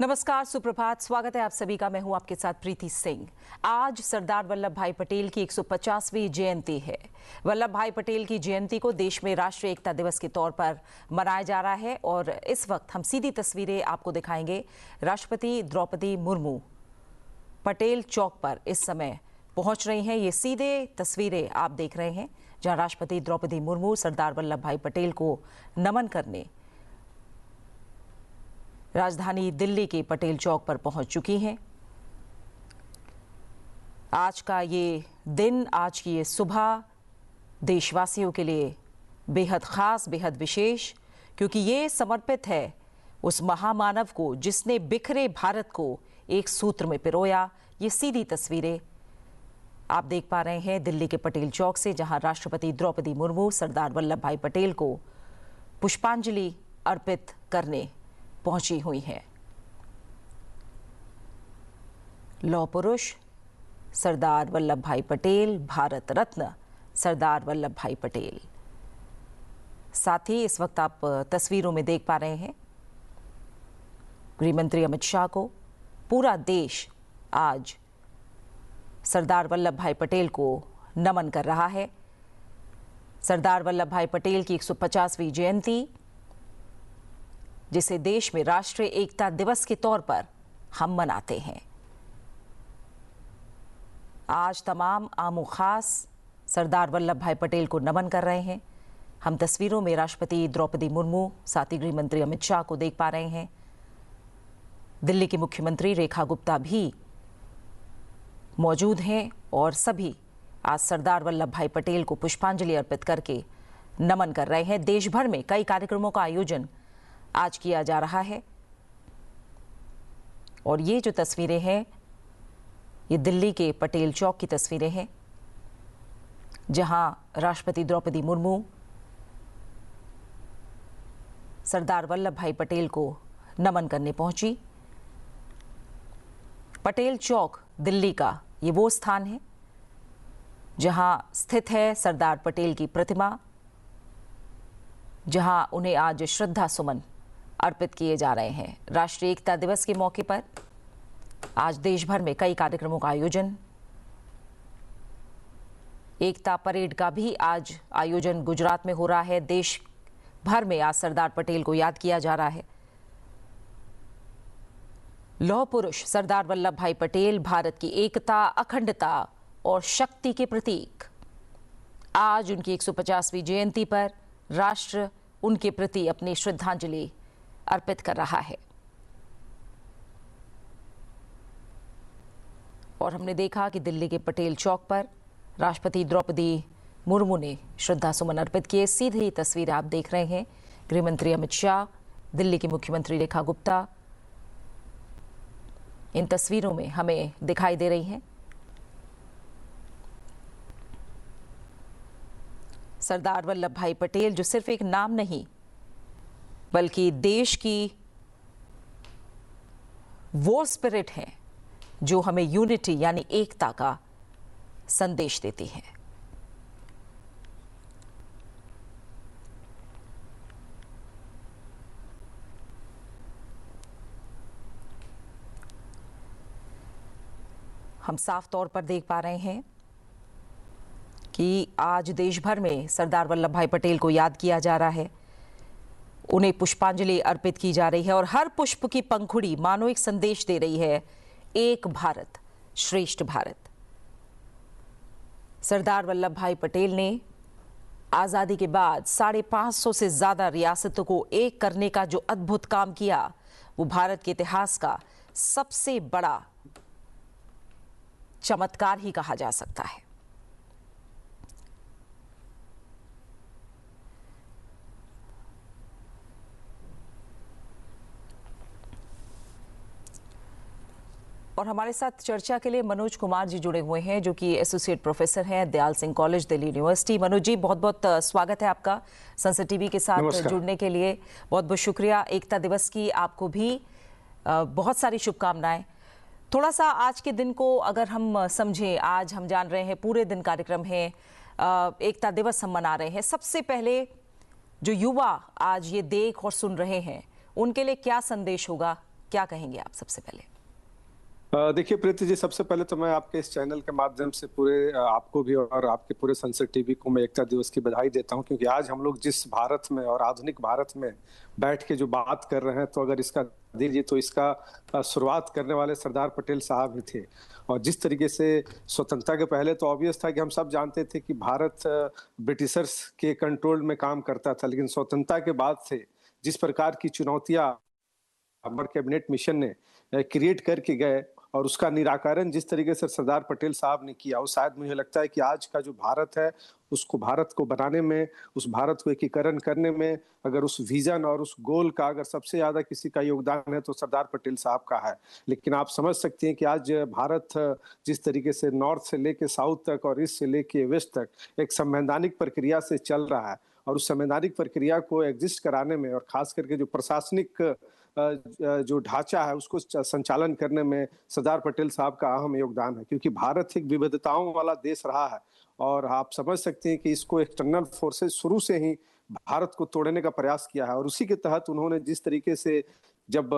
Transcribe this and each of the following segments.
नमस्कार, सुप्रभात। स्वागत है आप सभी का। मैं हूं आपके साथ प्रीति सिंह। आज सरदार वल्लभ भाई पटेल की 150वीं जयंती है। वल्लभ भाई पटेल की जयंती को देश में राष्ट्रीय एकता दिवस के तौर पर मनाया जा रहा है और इस वक्त हम सीधी तस्वीरें आपको दिखाएंगे। राष्ट्रपति द्रौपदी मुर्मू पटेल चौक पर इस समय पहुंच रही हैं। ये सीधे तस्वीरें आप देख रहे हैं जहां राष्ट्रपति द्रौपदी मुर्मू सरदार वल्लभ भाई पटेल को नमन करने राजधानी दिल्ली के पटेल चौक पर पहुंच चुकी हैं। आज का ये दिन, आज की ये सुबह देशवासियों के लिए बेहद खास, बेहद विशेष, क्योंकि ये समर्पित है उस महामानव को जिसने बिखरे भारत को एक सूत्र में पिरोया। ये सीधी तस्वीरें आप देख पा रहे हैं दिल्ली के पटेल चौक से, जहां राष्ट्रपति द्रौपदी मुर्मू सरदार वल्लभ भाई पटेल को पुष्पांजलि अर्पित करने पहुंची हुई हैं। लौह पुरुष सरदार वल्लभ भाई पटेल, भारत रत्न सरदार वल्लभ भाई पटेल। साथ ही इस वक्त आप तस्वीरों में देख पा रहे हैं गृह मंत्री अमित शाह को। पूरा देश आज सरदार वल्लभ भाई पटेल को नमन कर रहा है। सरदार वल्लभ भाई पटेल की 150वीं जयंती, जिसे देश में राष्ट्रीय एकता दिवस के तौर पर हम मनाते हैं। आज तमाम आमो खास सरदार वल्लभ भाई पटेल को नमन कर रहे हैं। हम तस्वीरों में राष्ट्रपति द्रौपदी मुर्मू, साथ ही गृह मंत्री अमित शाह को देख पा रहे हैं। दिल्ली की मुख्यमंत्री रेखा गुप्ता भी मौजूद हैं और सभी आज सरदार वल्लभ भाई पटेल को पुष्पांजलि अर्पित करके नमन कर रहे हैं। देश भर में कई कार्यक्रमों का आयोजन आज किया जा रहा है और ये जो तस्वीरें हैं, ये दिल्ली के पटेल चौक की तस्वीरें हैं, जहां राष्ट्रपति द्रौपदी मुर्मू सरदार वल्लभ भाई पटेल को नमन करने पहुंची। पटेल चौक दिल्ली का ये वो स्थान है जहां स्थित है सरदार पटेल की प्रतिमा, जहां उन्हें आज श्रद्धा सुमन अर्पित किए जा रहे हैं। राष्ट्रीय एकता दिवस के मौके पर आज देश भर में कई कार्यक्रमों का आयोजन, एकता परेड का भी आज आयोजन गुजरात में हो रहा है। देश भर में आज सरदार पटेल को याद किया जा रहा है। लौह पुरुष सरदार वल्लभ भाई पटेल भारत की एकता, अखंडता और शक्ति के प्रतीक। आज उनकी 150वीं जयंती पर राष्ट्र उनके प्रति अपनी श्रद्धांजलि अर्पित कर रहा है और हमने देखा कि दिल्ली के पटेल चौक पर राष्ट्रपति द्रौपदी मुर्मू ने श्रद्धा सुमन अर्पित किए। सीधी तस्वीरें आप देख रहे हैं। गृह मंत्री अमित शाह, दिल्ली की मुख्यमंत्री रेखा गुप्ता इन तस्वीरों में हमें दिखाई दे रही हैं। सरदार वल्लभ भाई पटेल जो सिर्फ एक नाम नहीं बल्कि देश की वो स्पिरिट है जो हमें यूनिटी यानी एकता का संदेश देती है। हम साफ तौर पर देख पा रहे हैं कि आज देश भर में सरदार वल्लभ भाई पटेल को याद किया जा रहा है, उन्हें पुष्पांजलि अर्पित की जा रही है और हर पुष्प की पंखुड़ी मानो एक संदेश दे रही है, एक भारत श्रेष्ठ भारत। सरदार वल्लभ भाई पटेल ने आजादी के बाद 550 से ज्यादा रियासतों को एक करने का जो अद्भुत काम किया, वो भारत के इतिहास का सबसे बड़ा चमत्कार ही कहा जा सकता है। और हमारे साथ चर्चा के लिए मनोज कुमार जी जुड़े हुए हैं, जो कि एसोसिएट प्रोफेसर हैं दयाल सिंह कॉलेज, दिल्ली यूनिवर्सिटी। मनोज जी, बहुत बहुत स्वागत है आपका संसद टीवी के साथ जुड़ने के लिए। बहुत बहुत शुक्रिया। एकता दिवस की आपको भी बहुत सारी शुभकामनाएं। थोड़ा सा आज के दिन को अगर हम समझें, आज हम जान रहे हैं पूरे दिन कार्यक्रम है, एकता दिवस हम मना रहे हैं। सबसे पहले जो युवा आज ये देख और सुन रहे हैं, उनके लिए क्या संदेश होगा क्या कहेंगे आप सबसे पहले? देखिए प्रीति जी, सबसे पहले तो मैं आपके इस चैनल के माध्यम से पूरे आपको भी और आपके पूरे संसद टीवी को मैं एकता दिवस की बधाई देता हूं, क्योंकि आज हम लोग जिस भारत में और आधुनिक भारत में बैठ के जो बात कर रहे हैं, तो अगर इसका दीजिए तो इसका शुरुआत करने वाले सरदार पटेल साहब ही थे। और जिस तरीके से स्वतंत्रता के पहले तो ऑब्वियस था कि हम सब जानते थे कि भारत ब्रिटिशर्स के कंट्रोल में काम करता था, लेकिन स्वतंत्रता के बाद से जिस प्रकार की चुनौतियां हमारे कैबिनेट मिशन ने क्रिएट करके गए और उसका निराकरण जिस तरीके से सरदार पटेल साहब ने किया, वो शायद मुझे लगता है कि आज का जो भारत है उसको भारत को बनाने में, उस भारत को एकीकरण करने में, अगर उस विजन और उस गोल का अगर सबसे ज्यादा किसी का योगदान है तो सरदार पटेल साहब का है। लेकिन आप समझ सकते हैं कि आज भारत जिस तरीके से नॉर्थ से लेके साउथ तक और ईस्ट से लेके वेस्ट तक एक संवैधानिक प्रक्रिया से चल रहा है, और उस संवैधानिक प्रक्रिया को एग्जिस्ट कराने में और खास करके जो प्रशासनिक जो ढांचा है उसको संचालन करने में सरदार पटेल साहब का अहम योगदान है, क्योंकि भारत एक विविधताओं वाला देश रहा है। और आप समझ सकते हैं कि इसको एक्सटर्नल फोर्सेस शुरू से ही भारत को तोड़ने का प्रयास किया है, और उसी के तहत उन्होंने जिस तरीके से जब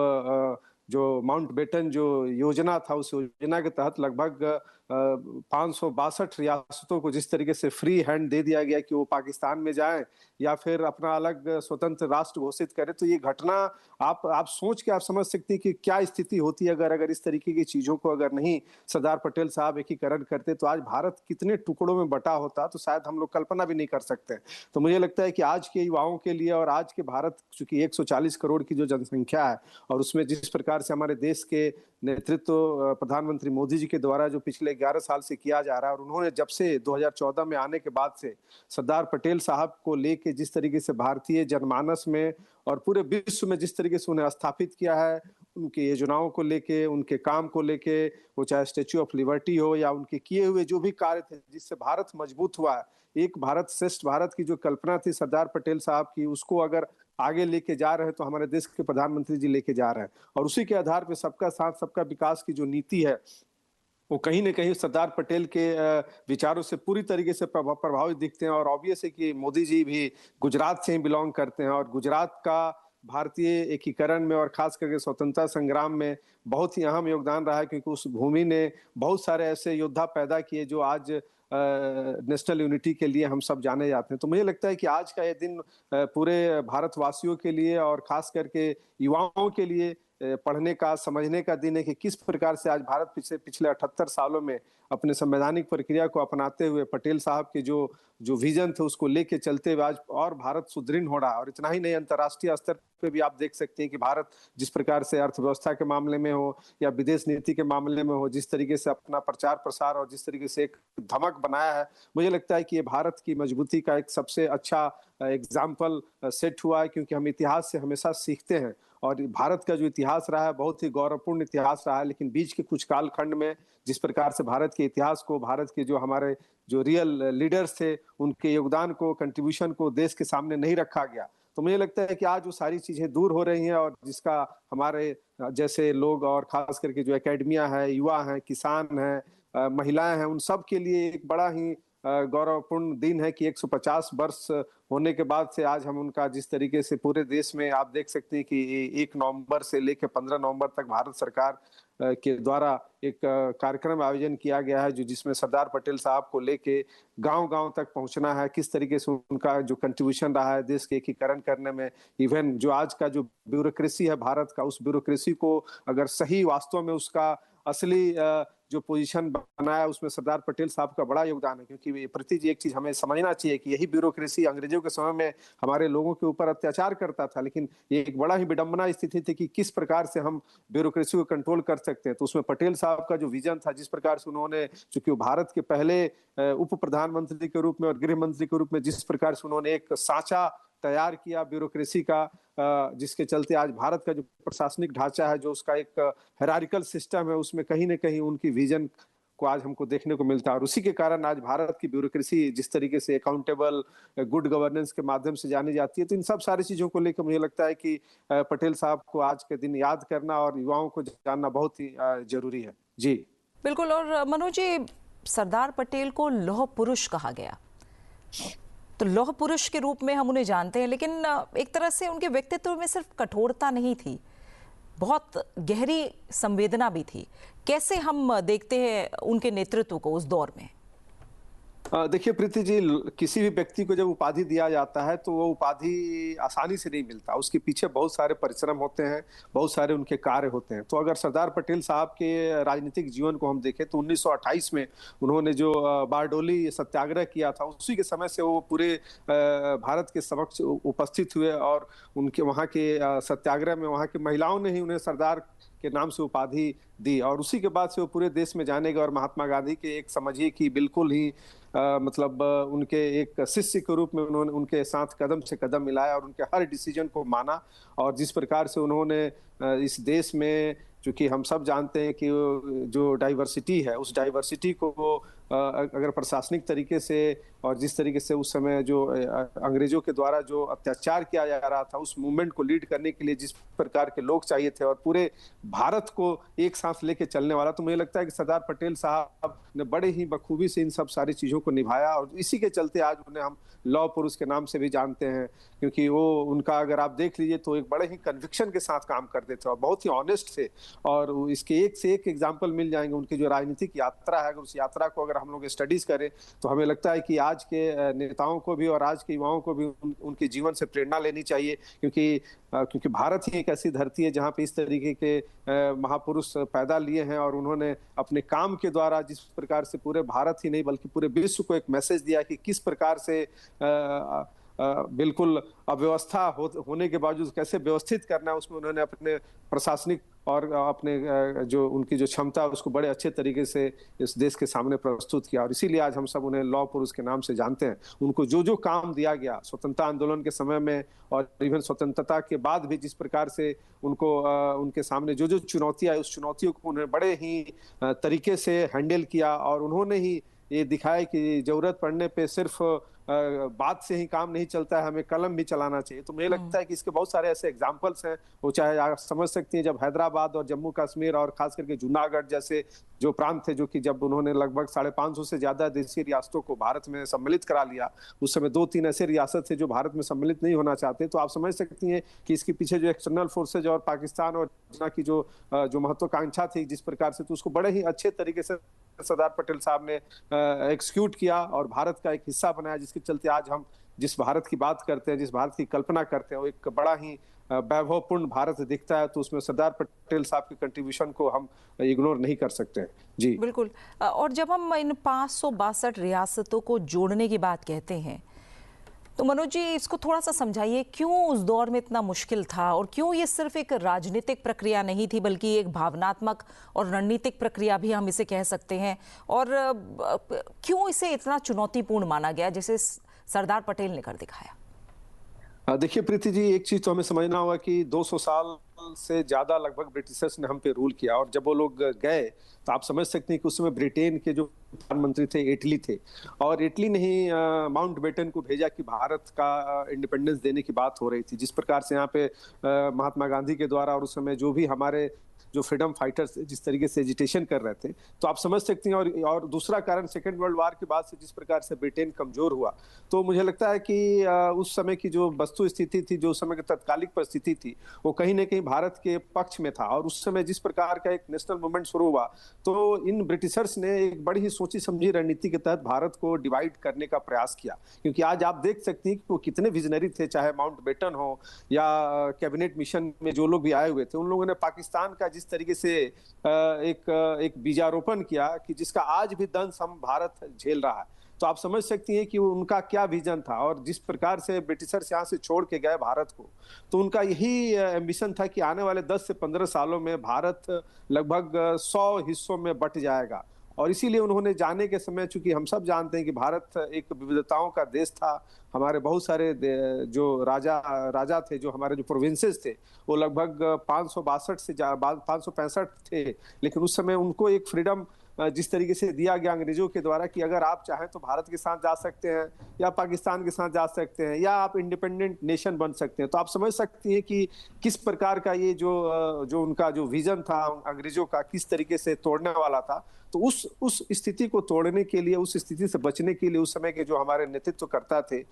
जो माउंटबेटन जो योजना था, उस योजना के तहत लगभग 562 रियासतों को जिस तरीके से फ्री हैंड दे दिया गया कि वो पाकिस्तान में जाएं या फिर अपना अलग स्वतंत्र राष्ट्र घोषित करें, तो ये घटना आप सोच के आप समझ सकते हैं कि क्या स्थिति होती है अगर इस तरीके की चीजों को अगर नहीं सरदार पटेल साहब एकीकरण करते, तो आज भारत कितने टुकड़ों में बटा होता, तो शायद हम लोग कल्पना भी नहीं कर सकते। तो मुझे लगता है कि आज के युवाओं के लिए और आज के भारत, चूंकि 140 करोड़ की जो जनसंख्या है और उसमें जिस प्रकार से हमारे देश के नेतृत्व प्रधानमंत्री मोदी जी के द्वारा जो पिछले 11 साल से किया जा रहा है, और उन्होंने जब से 2014 में आने के बाद से सरदार पटेल साहब को लेके जिस तरीके से भारतीय जनमानस में और पूरे विश्व में जिस तरीके से उन्हें स्थापित किया है, उनकी योजनाओं को लेके, उनके काम को लेके, वो चाहे स्टेच्यू ऑफ लिबर्टी हो या उनके किए हुए जो भी कार्य थे जिससे भारत मजबूत हुआ है, एक भारत श्रेष्ठ भारत की जो कल्पना थी सरदार पटेल साहब की, उसको अगर आगे लेके जा रहे हैं तो हमारे देश के प्रधानमंत्री जी लेके जा रहे हैं। और उसी के आधार पे सबका साथ सबका विकास की जो नीति है वो कहीं न कहीं सरदार पटेल के विचारों से पूरी तरीके से प्रभावित दिखते हैं। और ऑब्वियस है कि मोदी जी भी गुजरात से ही बिलोंग करते हैं, और गुजरात का भारतीय एकीकरण में और खास करके स्वतंत्रता संग्राम में बहुत ही अहम योगदान रहा है, क्योंकि उस भूमि ने बहुत सारे ऐसे योद्धा पैदा किए जो आज नेशनल यूनिटी के लिए हम सब जाने जाते हैं। तो मुझे लगता है कि आज का ये दिन पूरे भारतवासियों के लिए और खास करके युवाओं के लिए पढ़ने का, समझने का दिन है कि किस प्रकार से आज भारत पिछले 78 सालों में अपने संवैधानिक प्रक्रिया को अपनाते हुए पटेल साहब के जो विजन थे उसको लेके चलते हुए आज और भारत सुदृढ़ हो रहा है। और इतना ही नहीं, अंतर्राष्ट्रीय स्तर पे भी आप देख सकते हैं कि भारत जिस प्रकार से अर्थव्यवस्था के मामले में हो या विदेश नीति के मामले में हो, जिस तरीके से अपना प्रचार प्रसार और जिस तरीके से एक धमक बनाया है, मुझे लगता है कि ये भारत की मजबूती का एक सबसे अच्छा एग्जाम्पल सेट हुआ है, क्योंकि हम इतिहास से हमेशा सीखते हैं। और भारत का जो इतिहास रहा है बहुत ही गौरवपूर्ण इतिहास रहा है, लेकिन बीच के कुछ कालखंड में जिस प्रकार से भारत के इतिहास को, भारत के जो हमारे जो रियल लीडर्स थे, उनके योगदान को, कंट्रीब्यूशन को देश के सामने नहीं रखा गया, तो मुझे लगता है कि आज वो सारी चीजें दूर हो रही हैं, और जिसका हमारे जैसे लोग और खास करके जो एकेडमिया है, युवा हैं, किसान हैं, महिलाएं हैं, उन सब के लिए एक बड़ा ही गौरवपूर्ण दिन है कि 150 वर्ष होने के बाद से आज हम उनका जिस तरीके से पूरे देश में आप देख सकते हैं कि 1 नवंबर से लेकर 15 नवंबर तक भारत सरकार के द्वारा एक कार्यक्रम आयोजन किया गया है, जो जिसमें सरदार पटेल साहब को लेके गांव-गांव तक पहुंचना है, किस तरीके से उनका जो कंट्रीब्यूशन रहा है देश के एकीकरण करने में। इवन जो आज का जो ब्यूरोक्रेसी है भारत का, उस ब्यूरोक्रेसी को अगर सही वास्तव में उसका असली जो पोजीशन बनाया, उसमें सरदार पटेल साहब का बड़ा योगदान है। क्योंकि प्रीति जी, एक चीज हमें समझना चाहिए कि यही ब्यूरोक्रेसी अंग्रेजों के समय में हमारे लोगों के ऊपर अत्याचार करता था, लेकिन ये एक बड़ा ही विडंबना स्थिति थी कि किस प्रकार से हम ब्यूरोक्रेसी को कंट्रोल कर सकते हैं। तो उसमें पटेल साहब का जो विजन था, जिस प्रकार से उन्होंने, चूंकि भारत के पहले उप प्रधानमंत्री के रूप में और गृह मंत्री के रूप में जिस प्रकार से उन्होंने एक साँचा तैयार किया ब्यूरोक्रेसी का, जिसके चलते आज भारत का जो प्रशासनिक ढांचा है, जो उसका एक हायरार्किकल सिस्टम है, उसमें कहीं न कहीं उनकी विजन को आज हमको देखने को मिलता है। और उसी के कारण आज भारत की ब्यूरोक्रेसी जिस तरीके से अकाउंटेबल, गुड गवर्नेंस के माध्यम से जानी जाती है, तो इन सब सारी चीजों को लेकर मुझे लगता है कि पटेल साहब को आज के दिन याद करना और युवाओं को जानना बहुत ही जरूरी है। जी बिल्कुल। और मनोज जी, सरदार पटेल को लौह पुरुष कहा गया, तो लौह पुरुष के रूप में हम उन्हें जानते हैं, लेकिन एक तरह से उनके व्यक्तित्व में सिर्फ कठोरता नहीं थी, बहुत गहरी संवेदना भी थी। कैसे हम देखते हैं उनके नेतृत्व को उस दौर में? देखिए प्रीति जी, किसी भी व्यक्ति को जब उपाधि दिया जाता है तो वो उपाधि आसानी से नहीं मिलता। उसके पीछे बहुत सारे परिश्रम होते हैं, बहुत सारे उनके कार्य होते हैं। तो अगर सरदार पटेल साहब के राजनीतिक जीवन को हम देखें तो 1928 में उन्होंने जो बारडोली सत्याग्रह किया था, उसी के समय से वो पूरे भारत के समक्ष उपस्थित हुए और उनके वहाँ के सत्याग्रह में वहाँ की महिलाओं ने ही उन्हें सरदार के नाम से उपाधि दी और उसी के बाद से वो पूरे देश में जाने गए और महात्मा गांधी के एक समझिए कि बिल्कुल ही मतलब उनके एक शिष्य के रूप में उन्होंने उनके साथ कदम से कदम मिलाया और उनके हर डिसीजन को माना। और जिस प्रकार से उन्होंने इस देश में, चूंकि हम सब जानते हैं कि जो डाइवर्सिटी है, उस डाइवर्सिटी को वो अगर प्रशासनिक तरीके से और जिस तरीके से उस समय जो अंग्रेजों के द्वारा जो अत्याचार किया जा रहा था, उस मूवमेंट को लीड करने के लिए जिस प्रकार के लोग चाहिए थे और पूरे भारत को एक सांस लेके चलने वाला, तो मुझे लगता है कि सरदार पटेल साहब ने बड़े ही बखूबी से इन सब सारी चीजों को निभाया और इसी के चलते आज उन्हें हम लौह पुरुष के नाम से भी जानते हैं। क्योंकि वो उनका अगर आप देख लीजिए तो एक बड़े ही कन्विक्शन के साथ काम करते थे और बहुत ही ऑनेस्ट थे और इसके एक से एक एग्जाम्पल मिल जाएंगे। उनकी जो राजनीतिक यात्रा है, अगर उस यात्रा को अगर हम लोग स्टडीज करें तो हमें लगता है कि आज के नेताओं को भी और आज के युवाओं को भी उनके जीवन से प्रेरणा लेनी चाहिए। क्योंकि भारत ही एक ऐसी धरती है जहाँ पे इस तरीके के महापुरुष पैदा लिए हैं और उन्होंने अपने काम के द्वारा जिस प्रकार से पूरे भारत ही नहीं बल्कि पूरे विश्व को एक मैसेज दिया कि किस प्रकार से बिल्कुल अव्यवस्था होने के बावजूद कैसे व्यवस्थित करना है, उसमें उन्होंने अपने प्रशासनिक और अपने जो उनकी जो क्षमता है उसको बड़े अच्छे तरीके से इस देश के सामने प्रस्तुत किया और इसीलिए आज हम सब उन्हें लौह पुरुष के नाम से जानते हैं। उनको जो जो काम दिया गया स्वतंत्रता आंदोलन के समय में और इवन स्वतंत्रता के बाद भी जिस प्रकार से उनको उनके सामने जो जो चुनौतियां आई, उस चुनौतियों को उन्होंने बड़े ही तरीके से हैंडल किया और उन्होंने ही ये दिखाया कि जरूरत पड़ने पे सिर्फ बात से ही काम नहीं चलता है, हमें कलम भी चलाना चाहिए। तो मुझे लगता है कि इसके बहुत सारे ऐसे एग्जाम्पल्स हैं, वो चाहे आप समझ सकती हैं जब हैदराबाद और जम्मू कश्मीर और खास करके जूनागढ़ जैसे जो प्रांत थे, जो कि जब उन्होंने लगभग 550 से ज्यादा देशी रियासतों को भारत में सम्मिलित करा लिया, उस समय 2-3 ऐसे रियासत थे जो भारत में सम्मिलित नहीं होना चाहते। तो आप समझ सकती हैं कि इसके पीछे जो एक्सटर्नल फोर्सेज और पाकिस्तान और की जो महत्वाकांक्षा थी जिस प्रकार से, तो उसको बड़े ही अच्छे तरीके से सरदार पटेल साहब ने एक्सिक्यूट किया और भारत का एक हिस्सा बनाया, जिसके चलते आज हम जिस भारत की बात करते हैं, जिस भारत की कल्पना करते हैं, वो एक बड़ा ही वैभवपूर्ण भारत दिखता है। तो उसमें सरदार पटेल साहब के कंट्रीब्यूशन को हम इग्नोर नहीं कर सकते हैं। जी बिल्कुल। और जब हम इन 562 रियासतों को जोड़ने की बात कहते हैं तो मनोज जी इसको थोड़ा सा समझाइए, क्यों उस दौर में इतना मुश्किल था और क्यों ये सिर्फ एक राजनीतिक प्रक्रिया नहीं थी बल्कि एक भावनात्मक और रणनीतिक प्रक्रिया भी हम इसे कह सकते हैं, और क्यों इसे इतना चुनौतीपूर्ण माना गया जैसे सरदार पटेल ने कर दिखाया? देखिए प्रीति जी, एक चीज तो हमें समझना होगा कि 200 साल से ज्यादा लगभग ब्रिटिशर्स ने हम पे रूल किया और जब वो लोग गए तो आप समझ सकते हैं कि उस समय ब्रिटेन के जो प्रधानमंत्री थे इटली थे और इटली ने ही माउंट बेटन को भेजा कि भारत का इंडिपेंडेंस देने की बात हो रही थी। जिस प्रकार से यहाँ पे महात्मा गांधी के द्वारा और उस समय जो भी हमारे जो फ्रीडम फाइटर्स जिस तरीके से एजिटेशन कर रहे थे, तो आप समझ सकते हैं। और दूसरा कारण सेकेंड वर्ल्ड वार के बाद से जिस प्रकार से ब्रिटेन कमजोर हुआ, तो मुझे लगता है कि उस समय की जो वस्तु स्थिति थी, जो उस समय की तत्कालिक परिस्थिति थी, वो कहीं ना कहीं भारत के पक्ष में था। और उस समय जिस प्रकार का एक नेशनल मूवमेंट शुरू हुआ, तो इन ब्रिटिशर्स ने एक बड़ी ही सोची समझी रणनीति के तहत भारत को डिवाइड करने का प्रयास किया। क्योंकि आज आप देख सकते हैं कि वो कितने विजनरी थे, चाहे माउंट बेटन हो या कैबिनेट मिशन में जो लोग भी आए हुए थे, उन लोगों ने पाकिस्तान का जिस तरीके से एक बीजारोपण किया कि जिसका आज भी दंश हम भारत झेल रहा है। तो आप समझ सकती हैं कि उनका क्या विजन था और जिस प्रकार से ब्रिटिशर्स यहाँ से छोड़ के गए भारत को, तो उनका यही एम्बिशन था कि आने वाले 10 से 15 सालों में भारत लगभग 100 हिस्सों में बंट जाएगा। और इसीलिए उन्होंने जाने के समय, चूंकि हम सब जानते हैं कि भारत एक विविधताओं का देश था, हमारे बहुत सारे जो राजा थे, जो हमारे जो प्रोविंसेस थे, वो लगभग 562 से 565 थे। लेकिन उस समय उनको एक फ्रीडम जिस तरीके से दिया गया अंग्रेजों के द्वारा कि अगर आप चाहें तो भारत के साथ जा सकते हैं या पाकिस्तान के साथ जा सकते हैं या आप इंडिपेंडेंट नेशन बन सकते हैं। तो आप समझ सकती हैं कि किस प्रकार का ये जो उनका जो विजन था अंग्रेजों का, किस तरीके से तोड़ने वाला था। तो उस स्थिति को तोड़ने के लिए, उस स्थिति से बचने के लिए उस समय के जो हमारे नेतृत्वकर्ता थे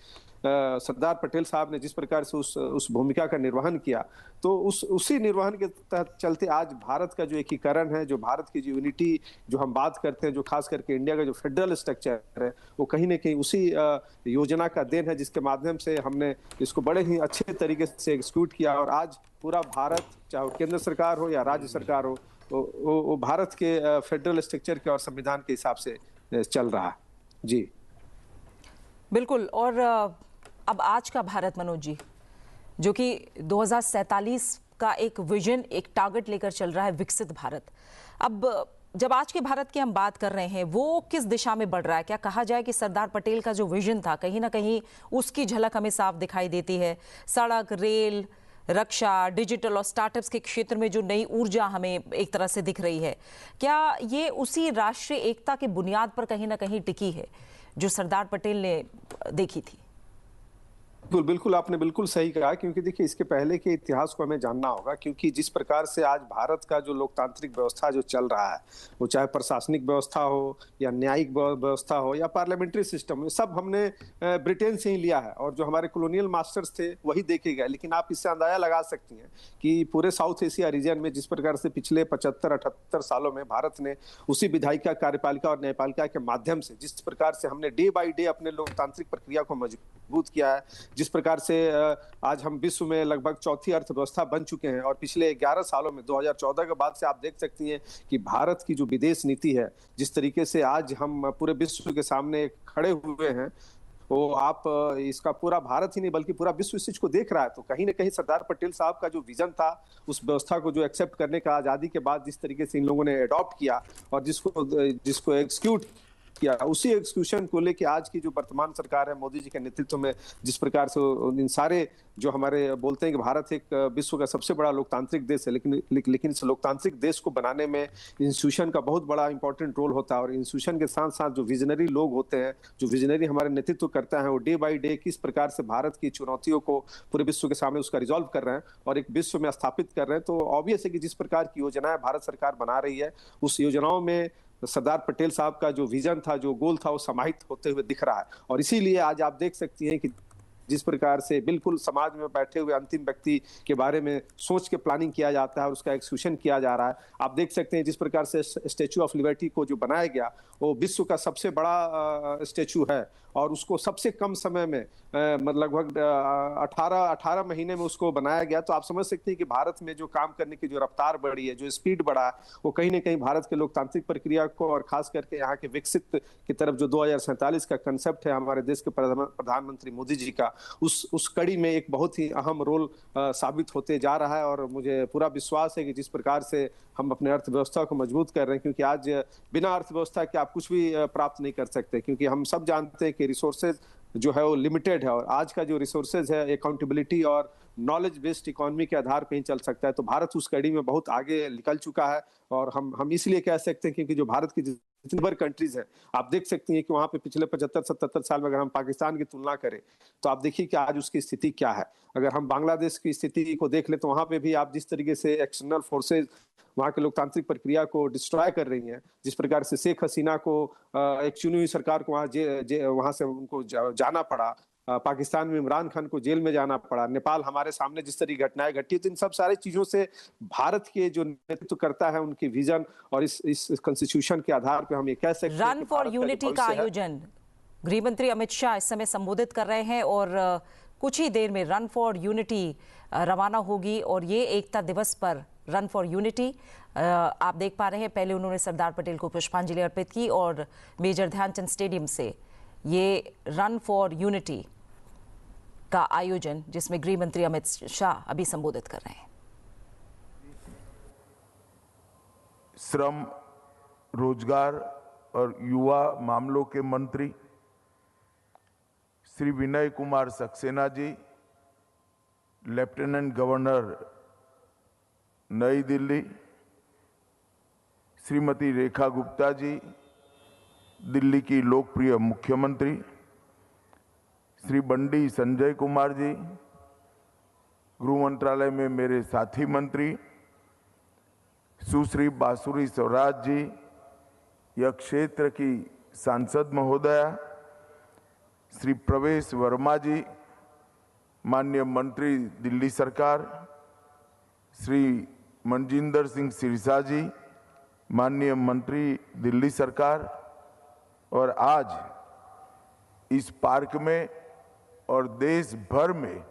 सरदार पटेल साहब ने जिस प्रकार से उस भूमिका का निर्वहन किया, तो उसी निर्वहन के तहत चलते आज भारत का जो एकीकरण है, जो भारत की जो यूनिटी जो हम बात करते हैं, जो खास करके इंडिया का जो फेडरल स्ट्रक्चर है, वो कहीं ना कहीं उसी योजना का देन है, जिसके माध्यम से हमने इसको बड़े ही अच्छे तरीके से एग्जीक्यूट किया। और आज पूरा भारत, चाहे केंद्र सरकार हो या राज्य सरकार हो, वो भारत के फेडरल स्ट्रक्चर के और संविधान के हिसाब से चल रहा है। जी बिल्कुल। और अब आज का भारत, मनोज जी, जो कि 2047 का एक विजन, एक टारगेट लेकर चल रहा है, विकसित भारत। अब जब आज के भारत की हम बात कर रहे हैं, वो किस दिशा में बढ़ रहा है? क्या कहा जाए कि सरदार पटेल का जो विजन था, कहीं ना कहीं उसकी झलक हमें साफ दिखाई देती है? सड़क, रेल, रक्षा, डिजिटल और स्टार्टअप्स के क्षेत्र में जो नई ऊर्जा हमें एक तरह से दिख रही है, क्या ये उसी राष्ट्रीय एकता की बुनियाद पर कहीं ना कहीं टिकी है जो सरदार पटेल ने देखी थी? बिल्कुल बिल्कुल, आपने बिल्कुल सही कहा, क्योंकि देखिए इसके पहले के इतिहास को हमें जानना होगा। क्योंकि जिस प्रकार से आज भारत का जो लोकतांत्रिक व्यवस्था जो चल रहा है, वो चाहे प्रशासनिक व्यवस्था हो या न्यायिक व्यवस्था हो या पार्लियामेंट्री सिस्टम, सब हमने ब्रिटेन से ही लिया है, और जो हमारे कॉलोनियल मास्टर्स थे वही देखे गए। लेकिन आप इससे अंदाजा लगा सकती हैं कि पूरे साउथ एशिया रीजन में जिस प्रकार से पिछले 75-78 सालों में भारत ने उसी विधायिका, कार्यपालिका और न्यायपालिका के माध्यम से जिस प्रकार से हमने डे बाई डे अपने लोकतांत्रिक प्रक्रिया को मजबूत किया है, जिस प्रकार से आज हम विश्व में लगभग चौथी अर्थव्यवस्था बन चुके हैं। और पिछले 11 सालों में 2014 के बाद से आप देख सकती हैं कि भारत की जो विदेश नीति है, जिस तरीके से आज हम पूरे विश्व के सामने खड़े हुए हैं, वो आप इसका पूरा भारत ही नहीं बल्कि पूरा विश्व इस चीज को देख रहा है। तो कहीं ना कहीं सरदार पटेल साहब का जो विजन था, उस व्यवस्था को जो एक्सेप्ट करने का आजादी के बाद जिस तरीके से इन लोगों ने अडॉप्ट किया और जिसको एग्जीक्यूट किया, उसी एग्जीक्यूशन को लेके आज की जो वर्तमान सरकार है मोदी जी के नेतृत्व में, जिस प्रकार से इन सारे जो हमारे बोलते हैं कि भारत एक विश्व का सबसे बड़ा लोकतांत्रिक देश है, लेकिन इस लोकतांत्रिक देश को बनाने में इंस्टीट्यूशन का बहुत बड़ा इंपॉर्टेंट रोल होता है। और इंस्टीट्यूशन के साथ साथ जो विजनरी लोग होते हैं, जो विजनरी हमारे नेतृत्व करते हैं, वो डे बाई डे किस प्रकार से भारत की चुनौतियों को पूरे विश्व के सामने उसका रिजॉल्व कर रहे हैं और एक विश्व में स्थापित कर रहे हैं। तो ऑब्वियस है कि जिस प्रकार की योजनाएं भारत सरकार बना रही है, उस योजनाओं में सरदार पटेल साहब का जो विजन था, जो गोल था, वो समाहित होते हुए दिख रहा है। और इसीलिए आज आप देख सकती हैं कि जिस प्रकार से बिल्कुल समाज में बैठे हुए अंतिम व्यक्ति के बारे में सोच के प्लानिंग किया जाता है और उसका एक्सक्यूशन किया जा रहा है। आप देख सकते हैं जिस प्रकार से स्टैच्यू ऑफ लिबर्टी को जो बनाया गया, वो विश्व का सबसे बड़ा स्टैच्यू है और उसको सबसे कम समय में लगभग 18 महीने में उसको बनाया गया। तो आप समझ सकते हैं कि भारत में जो काम करने की जो रफ्तार बढ़ी है, जो स्पीड बढ़ा है, वो कहीं ना कहीं भारत के लोकतांत्रिक प्रक्रिया को और खास करके यहाँ के विकसित की तरफ जो 2047 का कंसेप्ट है हमारे देश के प्रधानमंत्री मोदी जी का, उस कड़ी में एक बहुत ही अहम रोल साबित होते जा रहा है। और मुझे पूरा विश्वास है कि जिस प्रकार से हम अपने अर्थव्यवस्था को मजबूत कर रहे हैं, क्योंकि आज बिना अर्थव्यवस्था के आप कुछ भी प्राप्त नहीं कर सकते, क्योंकि हम सब जानते हैं कि रिसोर्सेज जो है वो लिमिटेड है और आज का जो रिसोर्सेज है अकाउंटेबिलिटी और नॉलेज बेस्ड इकोनॉमी के आधार पर ही चल सकता है। तो भारत उस कड़ी में बहुत आगे निकल चुका है और हम इसलिए कह सकते हैं क्योंकि जो भारत की जितनी बड़ी कंट्रीज है, आप देख सकती हैं कि वहां पे पिछले 75-77 साल में अगर हम पाकिस्तान की तुलना करें तो आप देखिए कि आज उसकी स्थिति क्या है। अगर हम बांग्लादेश की स्थिति को देख ले तो वहां पे भी आप जिस तरीके से एक्सटर्नल फोर्सेज वहां के लोकतांत्रिक प्रक्रिया को डिस्ट्रॉय कर रही हैं, जिस प्रकार से शेख हसीना को एक चुनी हुई सरकार को वहां से उनको जाना पड़ा, पाकिस्तान में इमरान खान को जेल में जाना पड़ा, नेपाल हमारे सामने जिस तरह घटनाएं घटी, तो इन सब सारी चीजों से भारत के जो नेतृत्व करता है उनकी विजन और इस कॉन्स्टिट्यूशन के आधार पे हम ये कह सकते हैं रन फॉर यूनिटी का आयोजन गृह मंत्री अमित शाह इस समय संबोधित कर रहे हैं और कुछ ही देर में रन फॉर यूनिटी रवाना होगी। और ये एकता दिवस पर रन फॉर यूनिटी आप देख पा रहे हैं, पहले उन्होंने सरदार पटेल को पुष्पांजलि अर्पित की और मेजर ध्यानचंद स्टेडियम से ये रन फॉर यूनिटी का आयोजन, जिसमें गृह मंत्री अमित शाह अभी संबोधित कर रहे हैं। श्रम, रोजगार और युवा मामलों के मंत्री श्री विनय कुमार सक्सेना जी, लेफ्टिनेंट गवर्नर नई दिल्ली श्रीमती रेखा गुप्ता जी, दिल्ली की लोकप्रिय मुख्यमंत्री श्री बंडी संजय कुमार जी, गृह मंत्रालय में मेरे साथी मंत्री सुश्री बांसुरी स्वराज जी, यह क्षेत्र की सांसद महोदया श्री प्रवेश वर्मा जी, माननीय मंत्री दिल्ली सरकार, श्री मनजिंदर सिंह सिरसा जी, माननीय मंत्री दिल्ली सरकार, और आज इस पार्क में और देश भर में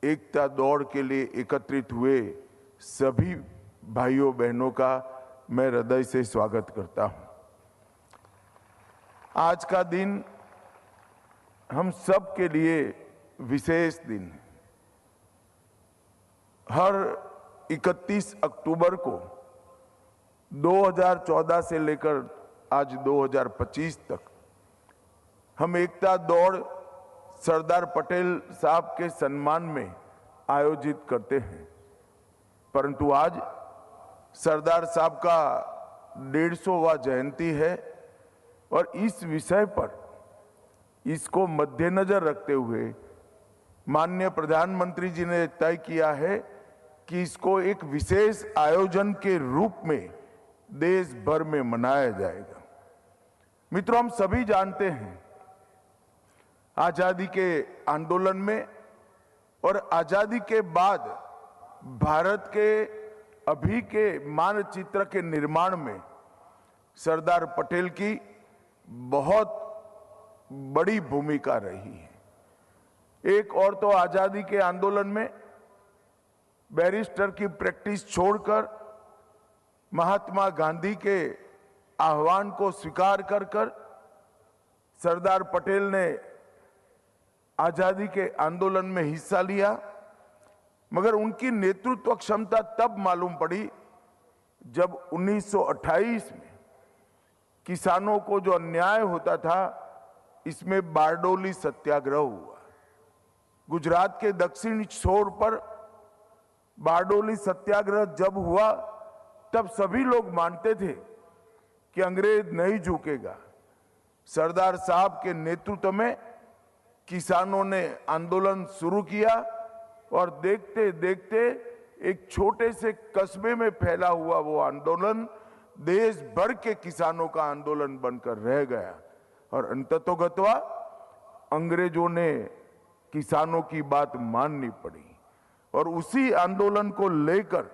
एकता दौड़ के लिए एकत्रित हुए सभी भाइयों बहनों का मैं हृदय से स्वागत करता हूं। आज का दिन हम सब के लिए विशेष दिन है। हर 31 अक्टूबर को 2014 से लेकर आज 2025 तक हम एकता दौड़ सरदार पटेल साहब के सम्मान में आयोजित करते हैं, परंतु आज सरदार साहब का 150वां जयंती है और इस विषय पर इसको मद्देनजर रखते हुए माननीय प्रधानमंत्री जी ने तय किया है कि इसको एक विशेष आयोजन के रूप में देश भर में मनाया जाएगा। मित्रों, हम सभी जानते हैं आजादी के आंदोलन में और आजादी के बाद भारत के अभी के मानचित्र के निर्माण में सरदार पटेल की बहुत बड़ी भूमिका रही है। एक और तो आजादी के आंदोलन में बैरिस्टर की प्रैक्टिस छोड़कर महात्मा गांधी के आह्वान को स्वीकार कर सरदार पटेल ने आजादी के आंदोलन में हिस्सा लिया, मगर उनकी नेतृत्व क्षमता तब मालूम पड़ी जब 1928 में किसानों को जो अन्याय होता था, इसमें बारडोली सत्याग्रह हुआ। गुजरात के दक्षिणी छोर पर बारडोली सत्याग्रह जब हुआ तब सभी लोग मानते थे कि अंग्रेज नहीं झुकेगा। सरदार साहब के नेतृत्व में किसानों ने आंदोलन शुरू किया और देखते देखते एक छोटे से कस्बे में फैला हुआ वो आंदोलन देश भर के किसानों का आंदोलन बनकर रह गया और अंततोगत्वा अंग्रेजों ने किसानों की बात माननी पड़ी और उसी आंदोलन को लेकर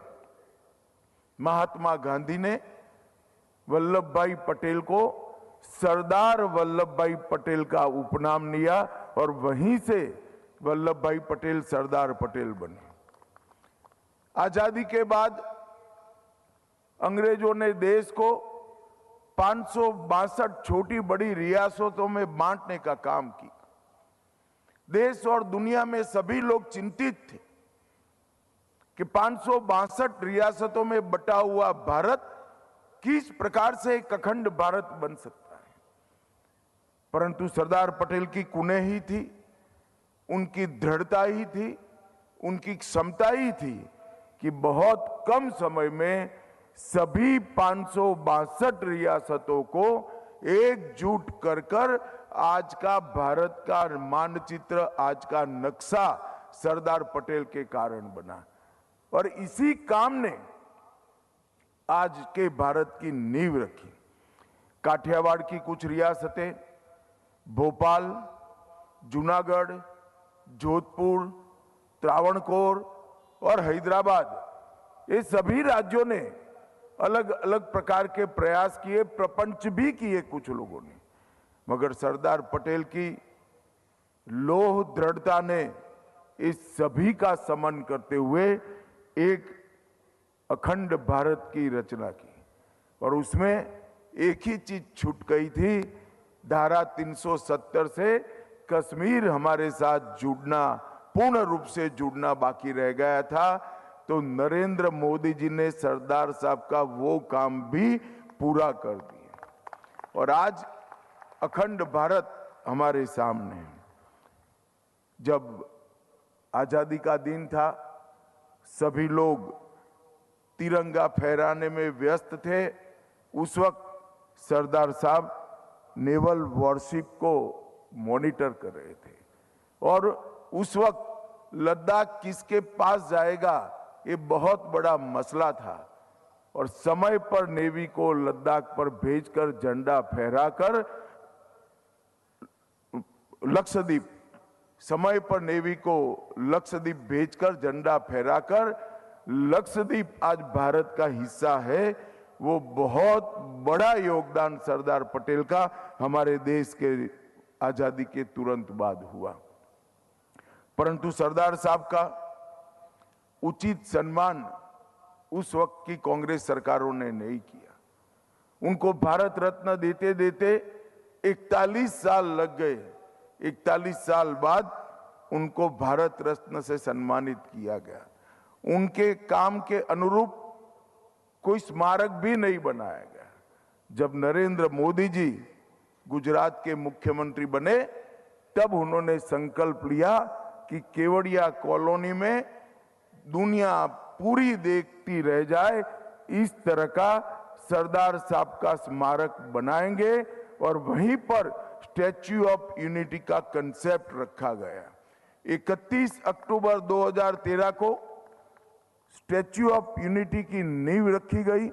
महात्मा गांधी ने वल्लभ भाई पटेल को सरदार वल्लभ भाई पटेल का उपनाम लिया और वहीं से वल्लभ भाई पटेल सरदार पटेल बने। आजादी के बाद अंग्रेजों ने देश को 562 छोटी बड़ी रियासतों में बांटने का काम किया। देश और दुनिया में सभी लोग चिंतित थे कि 562 रियासतों में बटा हुआ भारत किस प्रकार से एक अखंड भारत बन सकता है, परंतु सरदार पटेल की कुनेही थी, उनकी दृढ़ता ही थी, उनकी क्षमता ही थी कि बहुत कम समय में सभी 562 रियासतों को एकजुट कर आज का भारत का मानचित्र, आज का नक्शा सरदार पटेल के कारण बना और इसी काम ने आज के भारत की नींव रखी। काठियावाड़ की कुछ रियासतें, भोपाल, जूनागढ़, जोधपुर, त्रावणकोर और हैदराबाद, ये सभी राज्यों ने अलग अलग प्रकार के प्रयास किए, प्रपंच भी किए कुछ लोगों ने, मगर सरदार पटेल की लौह दृढ़ता ने इस सभी का समन करते हुए एक अखंड भारत की रचना की और उसमें एक ही चीज छूट गई थी, धारा 370 से कश्मीर हमारे साथ जुड़ना, पूर्ण रूप से जुड़ना बाकी रह गया था। तो नरेंद्र मोदी जी ने सरदार साहब का वो काम भी पूरा कर दिया और आज अखंड भारत हमारे सामने है। जब आजादी का दिन था, सभी लोग तिरंगा फहराने में व्यस्त थे। उस वक्त सरदार साहब नेवल वॉरशिप को मॉनिटर कर रहे थे और उस वक्त लद्दाख किसके पास जाएगा ये बहुत बड़ा मसला था। और समय पर नेवी को लद्दाख पर भेजकर झंडा फहराकर लक्षद्वीप, समय पर नेवी को लक्षद्वीप भेजकर झंडा फहराकर लक्षद्वीप आज भारत का हिस्सा है। वो बहुत बड़ा योगदान सरदार पटेल का हमारे देश के आजादी के तुरंत बाद हुआ। परंतु सरदार साहब का उचित सम्मान उस वक्त की कांग्रेस सरकारों ने नहीं किया। उनको भारत रत्न देते देते 41 साल लग गए। 41 साल बाद उनको भारत रत्न से सम्मानित किया गया। उनके काम के अनुरूप कोई स्मारक भी नहीं बनाया गया। जब नरेंद्र मोदी जी गुजरात के मुख्यमंत्री बने तब उन्होंने संकल्प लिया कि केवड़िया कॉलोनी में दुनिया पूरी देखती रह जाए इस तरह का सरदार साहब का स्मारक बनाएंगे और वहीं पर स्टैच्यू ऑफ यूनिटी का कंसेप्ट रखा गया। 31 अक्टूबर 2013 को स्टैच्यू ऑफ यूनिटी की नींव रखी गई।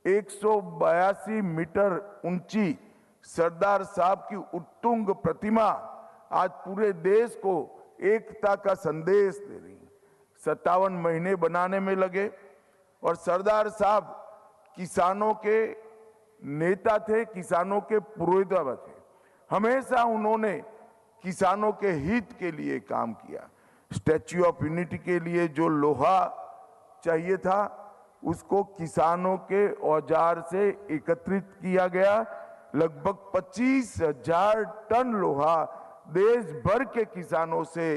182 मीटर ऊंची सरदार साहब की उत्तुंग प्रतिमा आज पूरे देश को एकता का संदेश दे रही है। 57 महीने बनाने में लगे और सरदार साहब किसानों के नेता थे, किसानों के पुरोहित थे। हमेशा उन्होंने किसानों के हित के लिए काम किया। स्टैच्यू ऑफ यूनिटी के लिए जो लोहा चाहिए था उसको किसानों के औजार से एकत्रित किया गया। लगभग 25,000 टन लोहा देश भर के किसानों से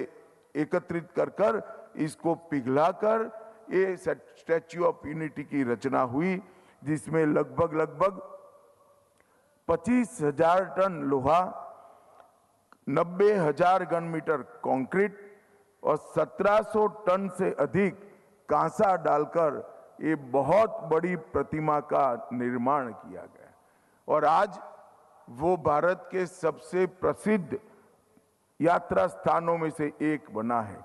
एकत्रित कर इसको पिघलाकर ये स्टैच्यू ऑफ यूनिटी की रचना हुई, जिसमें लगभग 25,000 टन लोहा, 90,000 घन मीटर कंक्रीट और 1700 टन से अधिक कांसा डालकर ये बहुत बड़ी प्रतिमा का निर्माण किया गया। और आज वो भारत के सबसे प्रसिद्ध यात्रा स्थानों में से एक बना है।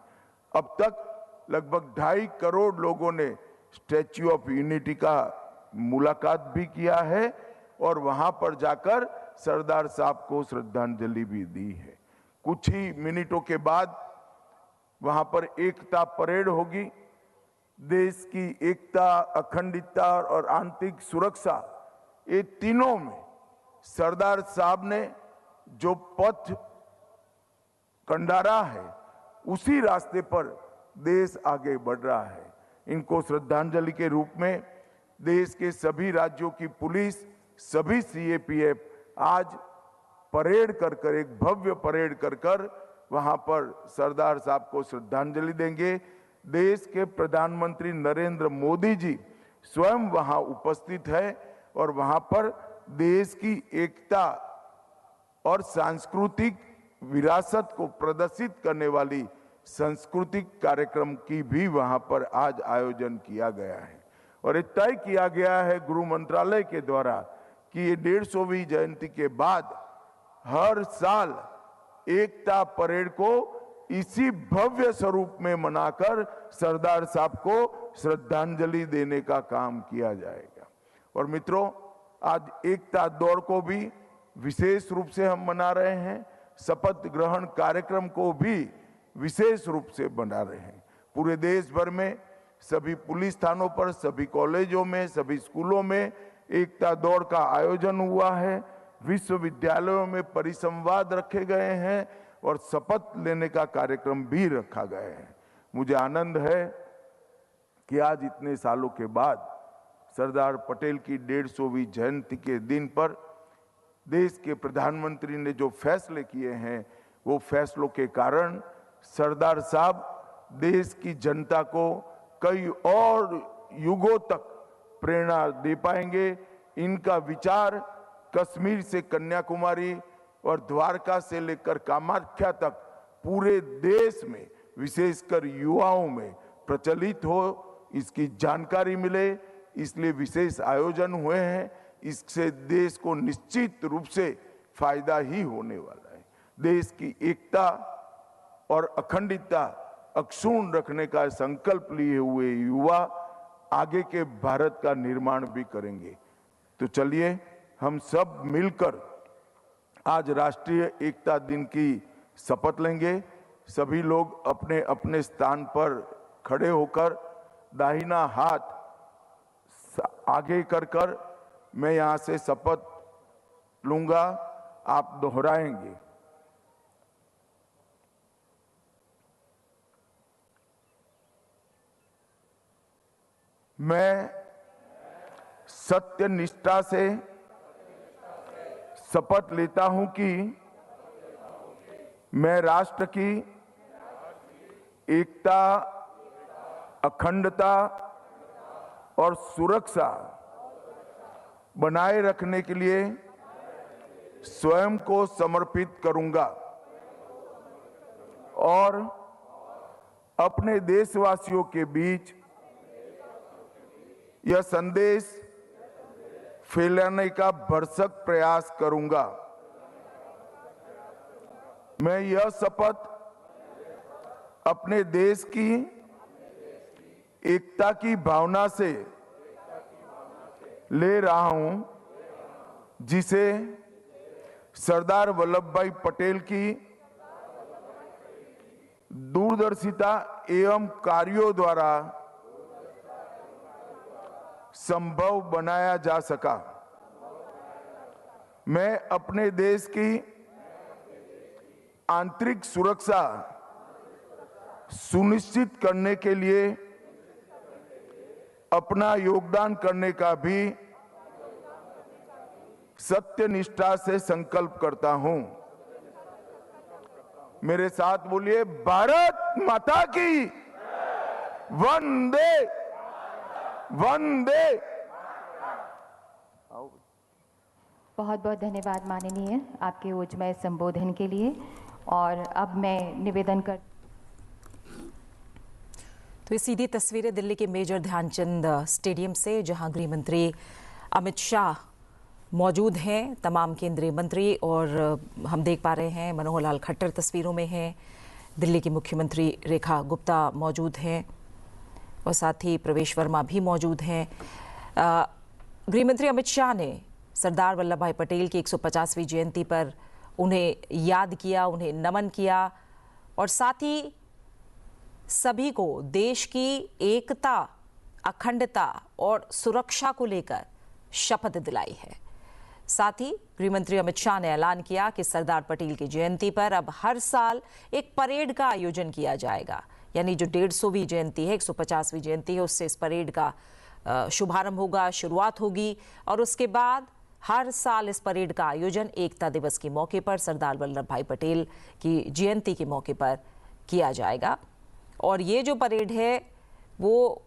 अब तक लगभग 2.5 करोड़ लोगों ने स्टैच्यू ऑफ यूनिटी का मुलाकात भी किया है और वहां पर जाकर सरदार साहब को श्रद्धांजलि भी दी है। कुछ ही मिनटों के बाद वहां पर एकता परेड होगी। देश की एकता, अखंडता और आंतरिक सुरक्षा, ये तीनों में सरदार साहब ने जो पथ कंडारा है उसी रास्ते पर देश आगे बढ़ रहा है। इनको श्रद्धांजलि के रूप में देश के सभी राज्यों की पुलिस, सभी सीएपीएफ आज परेड कर एक भव्य परेड कर वहां पर सरदार साहब को श्रद्धांजलि देंगे। देश के प्रधानमंत्री नरेंद्र मोदी जी स्वयं वहां उपस्थित है और वहां पर देश की एकता और सांस्कृतिक विरासत को प्रदर्शित करने वाली सांस्कृतिक कार्यक्रम की भी वहां पर आज आयोजन किया गया है। और ये तय किया गया है गृह मंत्रालय के द्वारा कि ये 150वीं जयंती के बाद हर साल एकता परेड को इसी भव्य स्वरूप में मनाकर सरदार साहब को श्रद्धांजलि देने का काम किया जाएगा। और मित्रों, आज एकता दौड़ को भी विशेष रूप से हम मना रहे हैं। शपथ ग्रहण कार्यक्रम को भी विशेष रूप से बना रहे हैं। पूरे देश भर में सभी पुलिस थानों पर, सभी कॉलेजों में, सभी स्कूलों में एकता दौड़ का आयोजन हुआ है। विश्वविद्यालयों में परिसंवाद रखे गए हैं और शपथ लेने का कार्यक्रम भी रखा गया है। मुझे आनंद है कि आज इतने सालों के बाद सरदार पटेल की 150वीं जयंती के दिन पर देश के प्रधानमंत्री ने जो फैसले किए हैं, वो फैसलों के कारण सरदार साहब देश की जनता को कई और युगों तक प्रेरणा दे पाएंगे। इनका विचार कश्मीर से कन्याकुमारी और द्वारका से लेकर कामाख्या तक पूरे देश में, विशेषकर युवाओं में प्रचलित हो, इसकी जानकारी मिले, इसलिए विशेष आयोजन हुए हैं। इससे देश को निश्चित रूप से फायदा ही होने वाला है। देश की एकता और अखंडता अक्षुण्ण रखने का संकल्प लिए हुए युवा आगे के भारत का निर्माण भी करेंगे। तो चलिए हम सब मिलकर आज राष्ट्रीय एकता दिन की शपथ लेंगे। सभी लोग अपने अपने स्थान पर खड़े होकर दाहिना हाथ आगे कर मैं यहां से शपथ लूंगा, आप दोहराएंगे। मैं सत्य निष्ठा से शपथ लेता हूं कि मैं राष्ट्र की एकता, अखंडता और सुरक्षा बनाए रखने के लिए स्वयं को समर्पित करूंगा और अपने देशवासियों के बीच यह संदेश फैलाने का भरसक प्रयास करूंगा। मैं यह शपथ अपने देश की एकता की भावना से ले रहा हूं, जिसे सरदार वल्लभ भाई पटेल की दूरदर्शिता एवं कार्यों द्वारा संभव बनाया जा सका। मैं अपने देश की आंतरिक सुरक्षा सुनिश्चित करने के लिए अपना योगदान करने का भी सत्य निष्ठा से संकल्प करता हूं। मेरे साथ बोलिए, भारत माता की वंदे वंदे। बहुत बहुत धन्यवाद माननीय आपके ऊर्जमय संबोधन के लिए। और अब मैं निवेदन कर तो ये सीधी तस्वीरें दिल्ली के मेजर ध्यानचंद स्टेडियम से, जहां गृह मंत्री अमित शाह मौजूद हैं, तमाम केंद्रीय मंत्री, और हम देख पा रहे हैं मनोहर लाल खट्टर तस्वीरों में हैं, दिल्ली की मुख्यमंत्री रेखा गुप्ता मौजूद हैं और साथ ही प्रवेश वर्मा भी मौजूद हैं। गृह मंत्री अमित शाह ने सरदार वल्लभ भाई पटेल की 150वीं जयंती पर उन्हें याद किया, उन्हें नमन किया और साथ ही सभी को देश की एकता, अखंडता और सुरक्षा को लेकर शपथ दिलाई है। साथ ही गृहमंत्री अमित शाह ने ऐलान किया कि सरदार पटेल की जयंती पर अब हर साल एक परेड का आयोजन किया जाएगा। यानी जो 150वीं जयंती है, 150वीं जयंती है, उससे इस परेड का शुभारंभ होगा, शुरुआत होगी और उसके बाद हर साल इस परेड का आयोजन एकता दिवस के मौके पर, सरदार वल्लभ भाई पटेल की जयंती के मौके पर किया जाएगा। और ये जो परेड है वो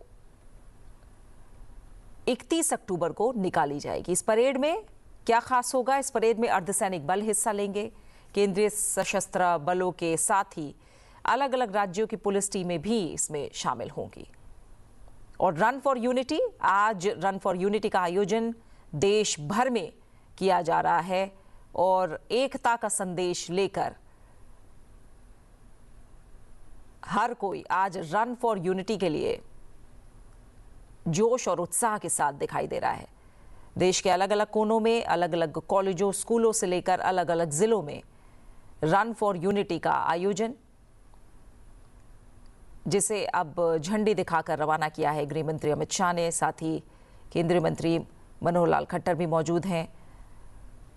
31 अक्टूबर को निकाली जाएगी। इस परेड में क्या खास होगा? इस परेड में अर्धसैनिक बल हिस्सा लेंगे, केंद्रीय सशस्त्र बलों के साथ ही अलग अलग राज्यों की पुलिस टीमें भी इसमें शामिल होंगी। और रन फॉर यूनिटी, आज रन फॉर यूनिटी का आयोजन देश भर में किया जा रहा है और एकता का संदेश लेकर हर कोई आज रन फॉर यूनिटी के लिए जोश और उत्साह के साथ दिखाई दे रहा है। देश के अलग अलग कोनों में, अलग अलग कॉलेजों, स्कूलों से लेकर अलग अलग जिलों में रन फॉर यूनिटी का आयोजन, जिसे अब झंडी दिखाकर रवाना किया है गृह मंत्री अमित शाह ने। साथ ही केंद्रीय मंत्री मनोहर लाल खट्टर भी मौजूद हैं,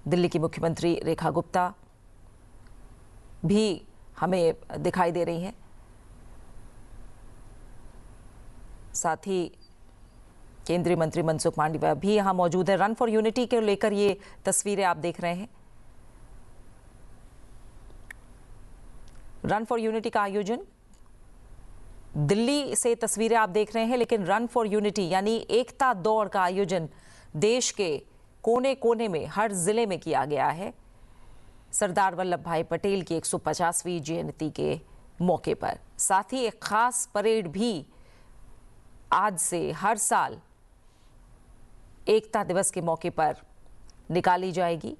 दिल्ली की मुख्यमंत्री रेखा गुप्ता भी हमें दिखाई दे रही हैं। साथ ही केंद्रीय मंत्री मनसुख मांडविया भी यहां मौजूद है। रन फॉर यूनिटी को लेकर ये तस्वीरें आप देख रहे हैं। रन फॉर यूनिटी का आयोजन दिल्ली से तस्वीरें आप देख रहे हैं, लेकिन रन फॉर यूनिटी यानी एकता दौड़ का आयोजन देश के कोने कोने में, हर जिले में किया गया है सरदार वल्लभ भाई पटेल की 150वीं जयंती के मौके पर। साथ ही एक खास परेड भी आज से हर साल एकता दिवस के मौके पर निकाली जाएगी।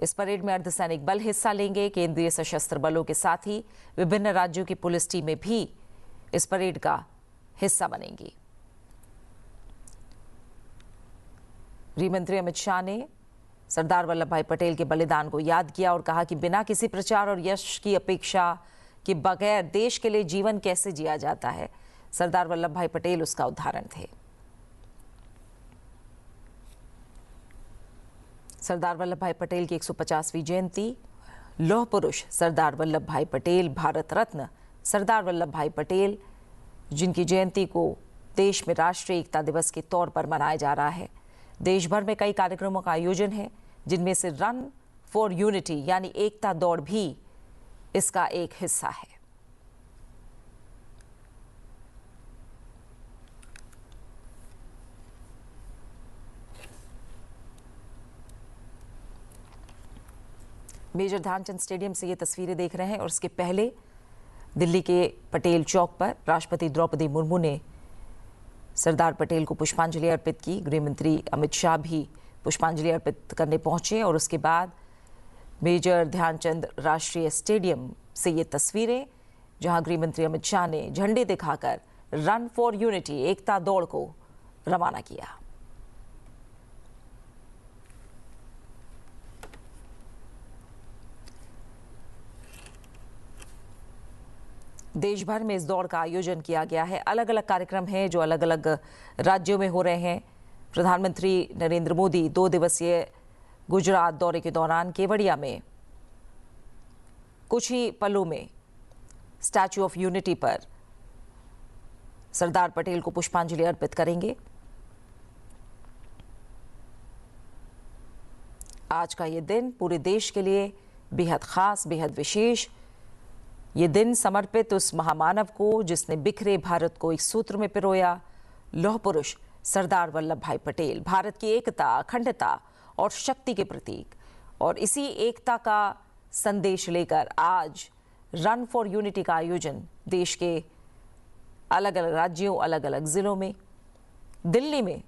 इस परेड में अर्धसैनिक बल हिस्सा लेंगे, केंद्रीय सशस्त्र बलों के साथ ही विभिन्न राज्यों की पुलिस टीमें भी इस परेड का हिस्सा बनेंगी। गृह मंत्री अमित शाह ने सरदार वल्लभ भाई पटेल के बलिदान को याद किया और कहा कि बिना किसी प्रचार और यश की अपेक्षा के बगैर देश के लिए जीवन कैसे जिया जाता है, सरदार वल्लभ भाई पटेल उसका उदाहरण थे। सरदार वल्लभ भाई पटेल की 150वीं जयंती, लौह पुरुष सरदार वल्लभ भाई पटेल, भारत रत्न सरदार वल्लभ भाई पटेल, जिनकी जयंती को देश में राष्ट्रीय एकता दिवस के तौर पर मनाया जा रहा है। देश भर में कई कार्यक्रमों का आयोजन है, जिनमें से रन फॉर यूनिटी यानी एकता दौड़ भी इसका एक हिस्सा है। मेजर ध्यानचंद स्टेडियम से ये तस्वीरें देख रहे हैं और इसके पहले दिल्ली के पटेल चौक पर राष्ट्रपति द्रौपदी मुर्मू ने सरदार पटेल को पुष्पांजलि अर्पित की। गृह मंत्री अमित शाह भी पुष्पांजलि अर्पित करने पहुंचे और उसके बाद मेजर ध्यानचंद राष्ट्रीय स्टेडियम से ये तस्वीरें, जहां गृह मंत्री अमित शाह ने झंडे दिखाकर रन फॉर यूनिटी एकता दौड़ को रवाना किया। देश भर में इस दौड़ का आयोजन किया गया है। अलग अलग कार्यक्रम हैं जो अलग अलग राज्यों में हो रहे हैं। प्रधानमंत्री नरेंद्र मोदी 2 दिवसीय गुजरात दौरे के दौरान केवड़िया में कुछ ही पलों में स्टैच्यू ऑफ यूनिटी पर सरदार पटेल को पुष्पांजलि अर्पित करेंगे। आज का ये दिन पूरे देश के लिए बेहद खास, बेहद विशेष। ये दिन समर्पित उस महामानव को जिसने बिखरे भारत को एक सूत्र में पिरोया, लौह पुरुष सरदार वल्लभ भाई पटेल, भारत की एकता, अखंडता और शक्ति के प्रतीक। और इसी एकता का संदेश लेकर आज रन फॉर यूनिटी का आयोजन देश के अलग अलग राज्यों, अलग अलग जिलों में, दिल्ली में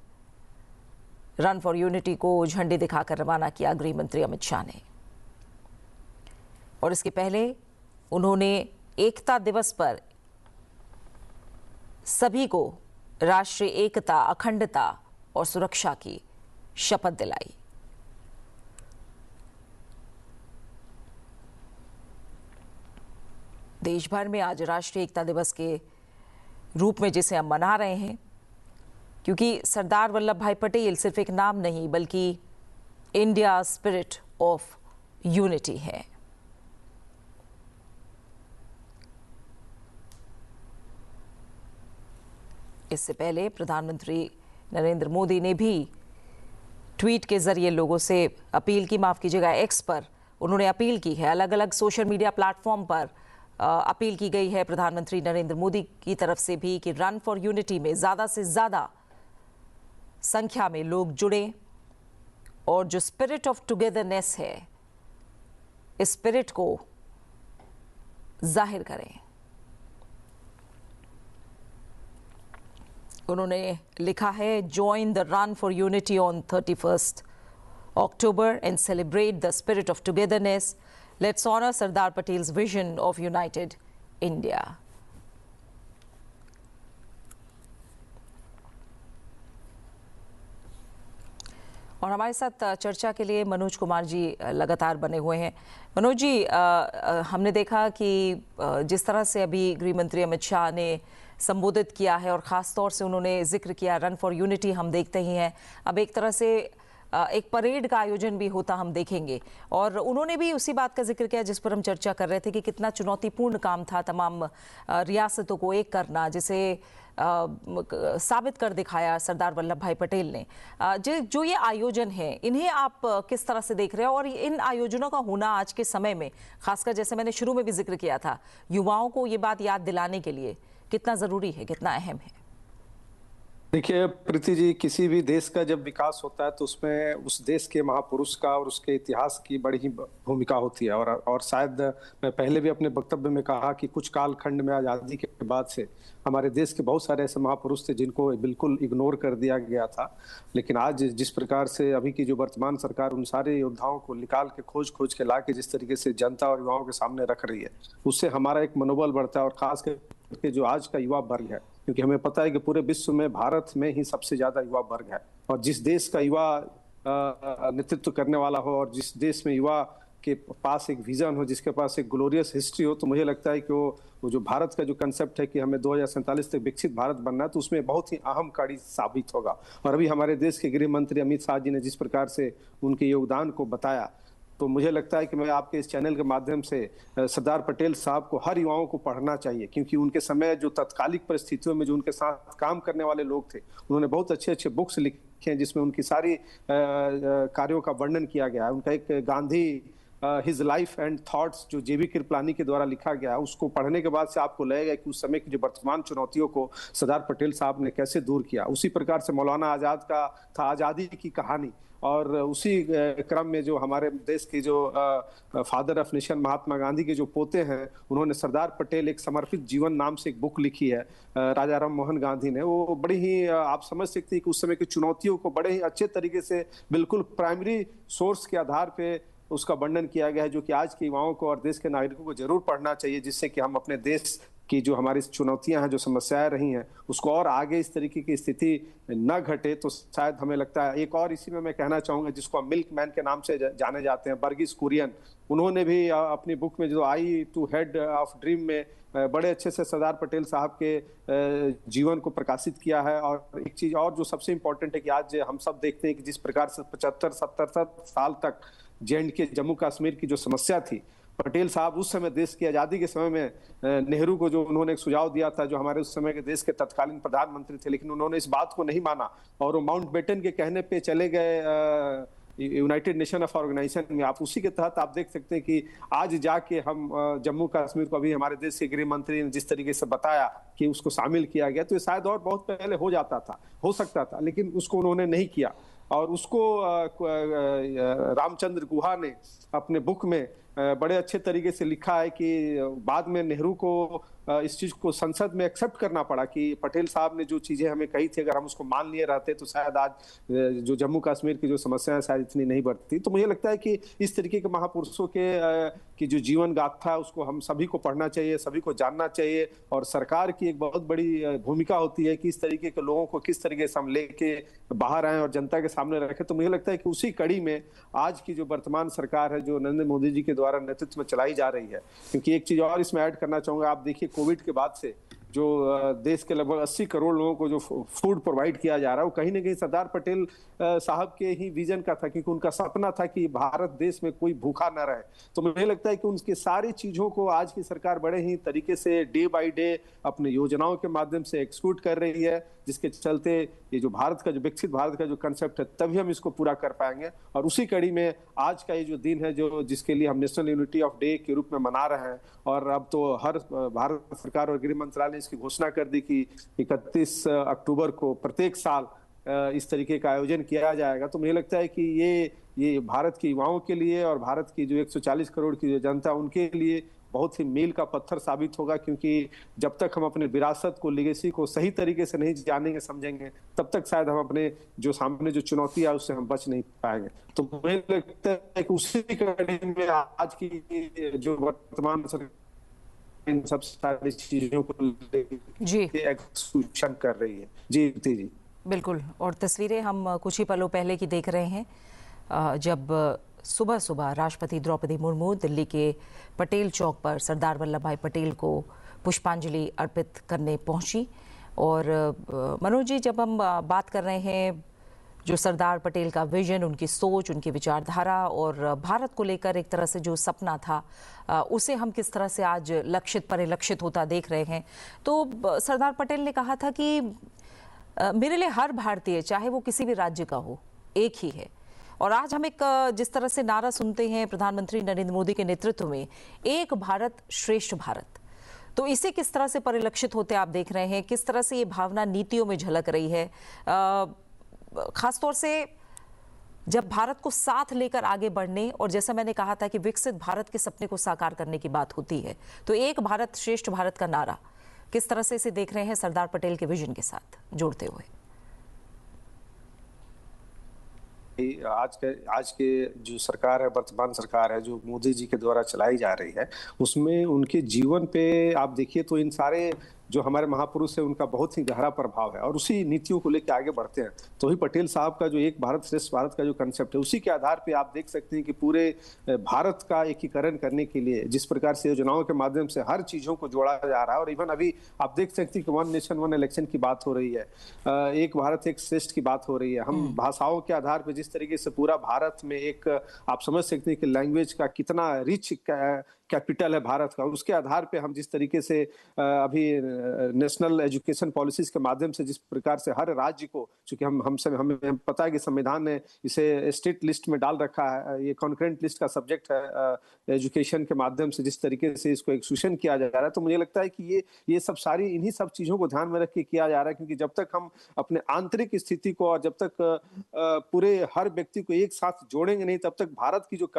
रन फॉर यूनिटी को झंडे दिखाकर रवाना किया गृह मंत्री अमित शाह ने। और इसके पहले उन्होंने एकता दिवस पर सभी को राष्ट्रीय एकता, अखंडता और सुरक्षा की शपथ दिलाई। देश भर में आज राष्ट्रीय एकता दिवस के रूप में जिसे हम मना रहे हैं, क्योंकि सरदार वल्लभ भाई पटेल सिर्फ एक नाम नहीं बल्कि इंडिया स्पिरिट ऑफ यूनिटी है। इससे पहले प्रधानमंत्री नरेंद्र मोदी ने भी ट्वीट के जरिए लोगों से अपील की, माफ कीजिएगा एक्स पर उन्होंने अपील की है, अलग अलग सोशल मीडिया प्लेटफॉर्म पर अपील की गई है प्रधानमंत्री नरेंद्र मोदी की तरफ से भी कि रन फॉर यूनिटी में ज़्यादा से ज़्यादा संख्या में लोग जुड़ें और जो स्पिरिट ऑफ टुगेदरनेस है, इस स्पिरिट को जाहिर करें। उन्होंने लिखा है, join the run for unity on 31st October and celebrate the spirit of togetherness. Let's honor Sardar Patel's vision of united India. और हमारे साथ चर्चा के लिए मनोज कुमार जी लगातार बने हुए हैं। मनोज जी, हमने देखा कि जिस तरह से अभी गृह मंत्री अमित शाह ने संबोधित किया है और ख़ास तौर से उन्होंने जिक्र किया रन फॉर यूनिटी, हम देखते ही हैं अब एक तरह से एक परेड का आयोजन भी होता हम देखेंगे। और उन्होंने भी उसी बात का जिक्र किया जिस पर हम चर्चा कर रहे थे कि कितना चुनौतीपूर्ण काम था तमाम रियासतों को एक करना, जिसे साबित कर दिखाया सरदार वल्लभ भाई पटेल ने। जो ये आयोजन है, इन्हें आप किस तरह से देख रहे हो और इन आयोजनों का होना आज के समय में, खासकर जैसे मैंने शुरू में भी जिक्र किया था, युवाओं को ये बात याद दिलाने के लिए कितना ज़रूरी है, कितना अहम है? देखिए प्रीति जी, किसी भी देश का जब विकास होता है तो उसमें उस देश के महापुरुष का और उसके इतिहास की बड़ी ही भूमिका होती है। और शायद मैं पहले भी अपने वक्तव्य में कहा कि कुछ कालखंड में आज़ादी के बाद से हमारे देश के बहुत सारे ऐसे महापुरुष थे जिनको बिल्कुल इग्नोर कर दिया गया था। लेकिन आज जिस प्रकार से अभी की जो वर्तमान सरकार उन सारे योद्धाओं को निकाल के खोज के ला के जिस तरीके से जनता और युवाओं के सामने रख रही है, उससे हमारा एक मनोबल बढ़ता है। और खास करके जो आज का युवा वर्ग है क्योंकि हमें पता है कि पूरे विश्व में भारत में ही सबसे ज्यादा युवा वर्ग है, और जिस देश का युवा नेतृत्व करने वाला हो और जिस देश में युवा के पास एक विजन हो, जिसके पास एक ग्लोरियस हिस्ट्री हो, तो मुझे लगता है कि वो जो भारत का जो कंसेप्ट है कि हमें 2047 तक विकसित भारत बनना है, तो उसमें बहुत ही अहम कड़ी साबित होगा। और अभी हमारे देश के गृह मंत्री अमित शाह जी ने जिस प्रकार से उनके योगदान को बताया, तो मुझे लगता है कि मैं आपके इस चैनल के माध्यम से सरदार पटेल साहब को, हर युवाओं को पढ़ना चाहिए, क्योंकि उनके समय जो तत्कालिक परिस्थितियों में जो उनके साथ काम करने वाले लोग थे, उन्होंने बहुत अच्छे अच्छे बुक्स लिखे हैं जिसमें उनकी सारी कार्यों का वर्णन किया गया है। उनका एक Gandhi his life and thoughts जो जेबी कृपलानी के द्वारा लिखा गया है, उसको पढ़ने के बाद से आपको लगेगा कि उस समय की जो वर्तमान चुनौतियों को सरदार पटेल साहब ने कैसे दूर किया। उसी प्रकार से मौलाना आजाद का था आज़ादी की कहानी, और उसी क्रम में जो हमारे देश के जो father of nation Mahatma Gandhi के जो पोते हैं, उन्होंने सरदार पटेल एक समर्पित जीवन नाम से एक बुक लिखी है राजा राम मोहन गांधी ने। वो बड़ी ही आप समझ सकते हैं कि उस समय की चुनौतियों को बड़े ही अच्छे तरीके से बिल्कुल प्राइमरी सोर्स के आधार पे उसका वर्णन किया गया है, जो कि आज के युवाओं को और देश के नागरिकों को जरूर पढ़ना चाहिए, जिससे कि हम अपने देश की जो हमारी चुनौतियां हैं, जो समस्याएं रही हैं, उसको और आगे इस तरीके की स्थिति न घटे। तो शायद हमें लगता है एक और इसी में मैं कहना चाहूंगा, जिसको हम मिल्क मैन के नाम से जाने जाते हैं, वर्गीस कुरियन, उन्होंने भी अपनी बुक में जो आई टू हेड ऑफ ड्रीम में बड़े अच्छे से सरदार पटेल साहब के जीवन को प्रकाशित किया है। और एक चीज और जो सबसे इम्पोर्टेंट है कि आज हम सब देखते हैं कि जिस प्रकार से 75-77 साल तक जे.एंड.के जम्मू कश्मीर की जो समस्या थी, पटेल साहब उस समय देश की आज़ादी के समय में नेहरू को जो उन्होंने एक सुझाव दिया था, जो हमारे उस समय के देश के तत्कालीन प्रधानमंत्री थे, लेकिन उन्होंने इस बात को नहीं माना और वो माउंटबेटन के कहने पे चले गए यूनाइटेड नेशन ऑफ ऑर्गेनाइजेशन में। आप उसी के तहत आप देख सकते हैं कि आज जाके हम जम्मू कश्मीर को, अभी हमारे देश के गृह मंत्री ने जिस तरीके से बताया कि उसको शामिल किया गया, तो ये शायद और बहुत पहले हो जाता था, हो सकता था, लेकिन उसको उन्होंने नहीं किया। और उसको रामचंद्र गुहा ने अपने बुक में बड़े अच्छे तरीके से लिखा है कि बाद में नेहरू को इस चीज को संसद में एक्सेप्ट करना पड़ा कि पटेल साहब ने जो चीजें हमें कही थी, अगर हम उसको मान लिए रहते तो शायद आज जो जम्मू कश्मीर की जो समस्याएं शायद इतनी नहीं बढ़ती। तो मुझे लगता है कि इस तरीके के महापुरुषों के की जो जीवन गाथा, उसको हम सभी को पढ़ना चाहिए, सभी को जानना चाहिए। और सरकार की एक बहुत बड़ी भूमिका होती है कि इस तरीके के लोगों को किस तरीके से हम लेके बाहर आए और जनता के सामने रखें। तो मुझे लगता है कि उसी कड़ी में आज की जो वर्तमान सरकार है, जो नरेंद्र मोदी जी के द्वारा नेतृत्व में चलाई जा रही है, क्योंकि एक चीज और इसमें ऐड करना चाहूंगा, आप देखिए कोविड के बाद से जो देश के लगभग 80 करोड़ लोगों को जो फूड प्रोवाइड किया जा रहा है, वो कहीं ना कहीं सरदार पटेल साहब के ही विजन का था, क्योंकि उनका सपना था कि भारत देश में कोई भूखा न रहे। तो मुझे लगता है कि उनकी सारी चीजों को आज की सरकार बड़े ही तरीके से डे बाय डे अपनी योजनाओं के माध्यम से एक्सक्यूट कर रही है, जिसके चलते ये जो भारत का जो विकसित भारत का जो कंसेप्ट है, तभी हम इसको पूरा कर पाएंगे। और उसी कड़ी में आज का ये जो दिन है, जो जिसके लिए हम नेशनल यूनिटी ऑफ डे के रूप में मना रहे हैं, और अब तो हर भारत सरकार और गृह मंत्रालय ने इसकी घोषणा कर दी कि 31 अक्टूबर को प्रत्येक साल इस तरीके का आयोजन किया जाएगा। तो मुझे लगता है कि ये भारत के युवाओं के लिए और भारत की जो 140 करोड़ की जो जनता, उनके लिए बहुत ही मील का पत्थर साबित होगा, क्योंकि जब तक हम अपने विरासत को, लेगेसी को सही तरीके से नहीं जानेंगे, समझेंगे, तब तक शायद हम अपने जो सामने जो चुनौती है उससे हम बच नहीं पाएंगे। तो मुझे लगता है कि उसी कड़ी में आज की जो वर्तमान इन सब सारी चीजों को जी एक्सक्यूशन कर रही है। जी बिल्कुल। और तस्वीरें हम कुछ ही पलों पहले की देख रहे हैं, जब सुबह सुबह राष्ट्रपति द्रौपदी मुर्मू दिल्ली के पटेल चौक पर सरदार वल्लभ भाई पटेल को पुष्पांजलि अर्पित करने पहुंची। और मनोज जी, जब हम बात कर रहे हैं जो सरदार पटेल का विजन, उनकी सोच, उनकी विचारधारा और भारत को लेकर एक तरह से जो सपना था, उसे हम किस तरह से आज लक्षित परिलक्षित होता देख रहे हैं, तो सरदार पटेल ने कहा था कि मेरे लिए हर भारतीय, चाहे वो किसी भी राज्य का हो, एक ही है। और आज हम एक जिस तरह से नारा सुनते हैं प्रधानमंत्री नरेंद्र मोदी के नेतृत्व में, एक भारत श्रेष्ठ भारत, तो इसे किस तरह से परिलक्षित होते आप देख रहे हैं, किस तरह से ये भावना नीतियों में झलक रही है, खासतौर से जब भारत को साथ लेकर आगे बढ़ने, और जैसा मैंने कहा था कि विकसित भारत के सपने को साकार करने की बात होती है, तो एक भारत श्रेष्ठ भारत का नारा किस तरह से इसे देख रहे हैं सरदार पटेल के विजन के साथ जोड़ते हुए? आज के जो सरकार है, वर्तमान सरकार है, जो मोदी जी के द्वारा चलाई जा रही है, उसमें उनके जीवन पे आप देखिए तो इन सारे जो हमारे महापुरुष है उनका बहुत ही गहरा प्रभाव है, और उसी नीतियों को लेकर आगे बढ़ते हैं। तो वही पटेल साहब का जो एक भारत श्रेष्ठ भारत का जो कंसेप्ट है, उसी के आधार पे आप देख सकते हैं कि पूरे भारत का एकीकरण करने के लिए जिस प्रकार से योजनाओं के माध्यम से हर चीजों को जोड़ा जा रहा है, और इवन अभी आप देख सकते हैं कि वन नेशन वन इलेक्शन की बात हो रही है, एक भारत एक श्रेष्ठ की बात हो रही है। हम भाषाओं के आधार पर जिस तरीके से पूरा भारत में एक आप समझ सकते हैं कि लैंग्वेज का कितना रिच कैपिटल है भारत का, उसके आधार पे हम जिस तरीके से अभी नेशनल एजुकेशन पॉलिसीज के माध्यम से जिस प्रकार से हर राज्य को, चूंकि हमें पता है कि संविधान ने इसे स्टेट लिस्ट में डाल रखा है, ये कॉन्करेंट लिस्ट का सब्जेक्ट है एजुकेशन के माध्यम से जिस तरीके से इसको एक्सक्लूशन किया जा रहा है, तो मुझे लगता है कि ये सब सारी इन्हीं सब चीजों को ध्यान में रख के किया जा रहा है। क्योंकि जब तक हम अपने आंतरिक स्थिति को और जब तक पूरे हर व्यक्ति को एक साथ जोड़ेंगे नहीं, तब तक भारत की जो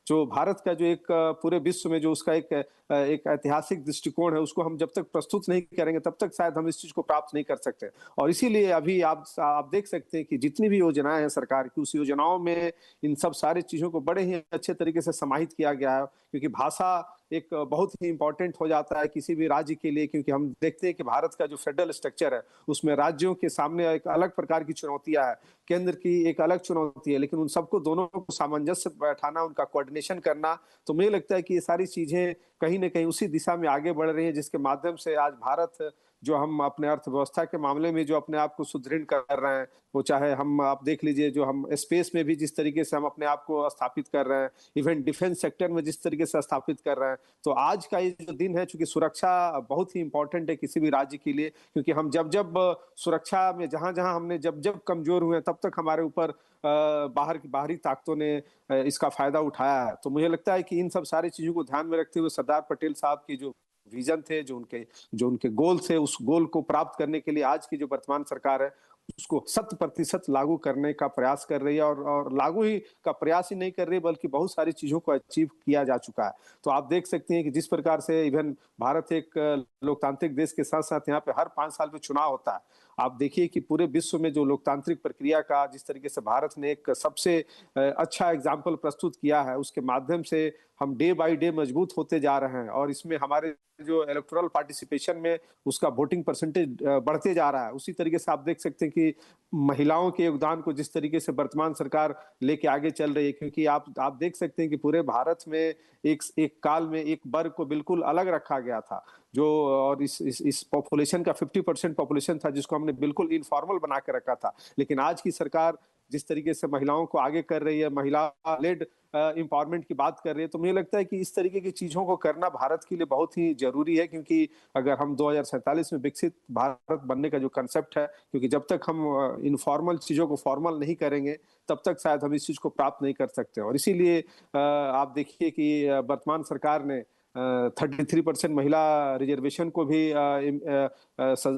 जो भारत का जो एक पूरे विश्व में जो उसका एक ऐतिहासिक दृष्टिकोण है, उसको हम जब तक प्रस्तुत नहीं करेंगे तब तक शायद हम इस चीज को प्राप्त नहीं कर सकते। और इसीलिए अभी आप देख सकते हैं कि जितनी भी योजनाएं हैं सरकार की, उस योजनाओं में इन सब सारी चीजों को बड़े ही अच्छे तरीके से समाहित किया गया है। क्योंकि भाषा एक बहुत ही इंपॉर्टेंट हो जाता है किसी भी राज्य के लिए, क्योंकि हम देखते हैं कि भारत का जो फेडरल स्ट्रक्चर है उसमें राज्यों के सामने एक अलग प्रकार की चुनौतियां है, केंद्र की एक अलग चुनौती है, लेकिन उन सबको दोनों को सामंजस्य बैठाना, उनका कोऑर्डिनेशन करना, तो मुझे लगता है कि ये सारी चीजें कहीं ना कहीं उसी दिशा में आगे बढ़ रही है, जिसके माध्यम से आज भारत जो हम अपने अर्थव्यवस्था के मामले में जो अपने आप को सुदृढ़ कर रहे हैं, वो चाहे हम आप देख लीजिए जो हम स्पेस में भी जिस तरीके से हम अपने आप को स्थापित कर रहे हैं, इवन डिफेंस सेक्टर में जिस तरीके से स्थापित कर रहे हैं। तो आज का ये जो दिन है, चूंकि सुरक्षा बहुत ही इंपॉर्टेंट है किसी भी राज्य के लिए, क्योंकि हम जब सुरक्षा में जहां हमने जब कमजोर हुए तब तक हमारे ऊपर बाहरी ताकतों ने इसका फायदा उठाया है। तो मुझे लगता है कि इन सब सारी चीजों को ध्यान में रखते हुए सरदार पटेल साहब की जो विजन थे, जो उनके गोल थे, उस गोल को प्राप्त करने के लिए आज की जो वर्तमान सरकार है उसको 100% लागू करने का प्रयास कर रही है, और लागू ही का प्रयास ही नहीं कर रही बल्कि बहुत सारी चीजों को अचीव किया जा चुका है। तो आप देख सकते हैं कि जिस प्रकार से इवन भारत एक लोकतांत्रिक देश के साथ साथ यहाँ पे हर 5 साल में चुनाव होता है। आप देखिए कि पूरे विश्व में जो लोकतांत्रिक प्रक्रिया का जिस तरीके से भारत ने एक सबसे अच्छा एग्जाम्पल प्रस्तुत किया है, उसके माध्यम से हम डे बाय डे मजबूत होते जा रहे हैं, और इसमें हमारे जो इलेक्टोरल पार्टिसिपेशन में उसका वोटिंग परसेंटेज बढ़ते जा रहा है। उसी तरीके से आप देख सकते हैं कि महिलाओं के योगदान को जिस तरीके से वर्तमान सरकार लेके आगे चल रही है, क्योंकि आप देख सकते हैं कि पूरे भारत में एक काल में एक वर्ग को बिल्कुल अलग रखा गया था, जो और इस पॉपुलेशन का 50% पॉपुलेशन था जिसको हमने बिल्कुल इनफॉर्मल बना के रखा था। लेकिन आज की सरकार जिस तरीके से महिलाओं को आगे कर रही है, महिला लेड एम्पावरमेंट की बात कर रही है, तो मुझे लगता है कि इस तरीके की चीजों को करना भारत के लिए बहुत ही जरूरी है। क्योंकि अगर हम 2047 में विकसित भारत बनने का जो कंसेप्ट है, क्योंकि जब तक हम इनफॉर्मल चीजों को फॉर्मल नहीं करेंगे तब तक शायद हम इस चीज को प्राप्त नहीं कर सकते। और इसीलिए आप देखिए कि वर्तमान सरकार ने 33% महिला रिजर्वेशन को भी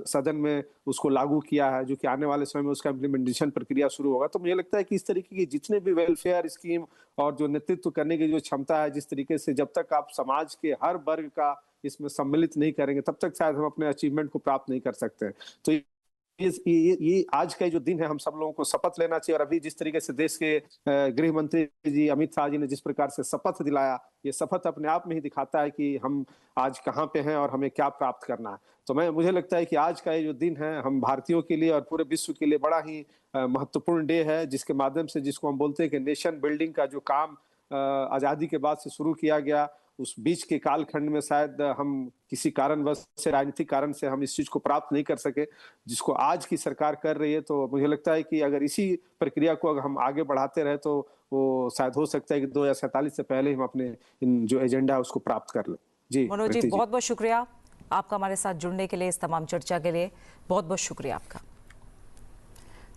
सदन में उसको लागू किया है, जो कि आने वाले समय में उसका इम्प्लीमेंटेशन प्रक्रिया शुरू होगा। तो मुझे लगता है कि इस तरीके की जितने भी वेलफेयर स्कीम और जो नेतृत्व करने की जो क्षमता है, जिस तरीके से जब तक आप समाज के हर वर्ग का इसमें सम्मिलित नहीं करेंगे तब तक शायद हम अपने अचीवमेंट को प्राप्त नहीं कर सकते। तो ये आज का जो दिन है, हम सब लोगों को शपथ लेना चाहिए। और अभी जिस तरीके से देश के गृह मंत्री जी अमित शाह जी ने जिस प्रकार से शपथ दिलाया, ये शपथ अपने आप में ही दिखाता है कि हम आज कहाँ पे हैं और हमें क्या प्राप्त करना है। तो मुझे लगता है कि आज का ये जो दिन है हम भारतीयों के लिए और पूरे विश्व के लिए बड़ा ही महत्वपूर्ण डे है, जिसके माध्यम से जिसको हम बोलते हैं कि नेशन बिल्डिंग का जो काम आजादी के बाद से शुरू किया गया, उस बीच के कालखंड में शायद हम किसी कारणवश से, राजनीतिक कारण से हम इस चीज को प्राप्त नहीं कर सके, जिसको आज की सरकार कर रही है। तो मुझे लगता है कि अगर इसी प्रक्रिया को अगर हम आगे बढ़ाते रहे तो वो शायद हो सकता है कि 2047 से पहले हम अपने इन जो एजेंडा है उसको प्राप्त कर लें। जी मनोज जी, बहुत बहुत शुक्रिया आपका हमारे साथ जुड़ने के लिए, इस तमाम चर्चा के लिए बहुत बहुत शुक्रिया आपका।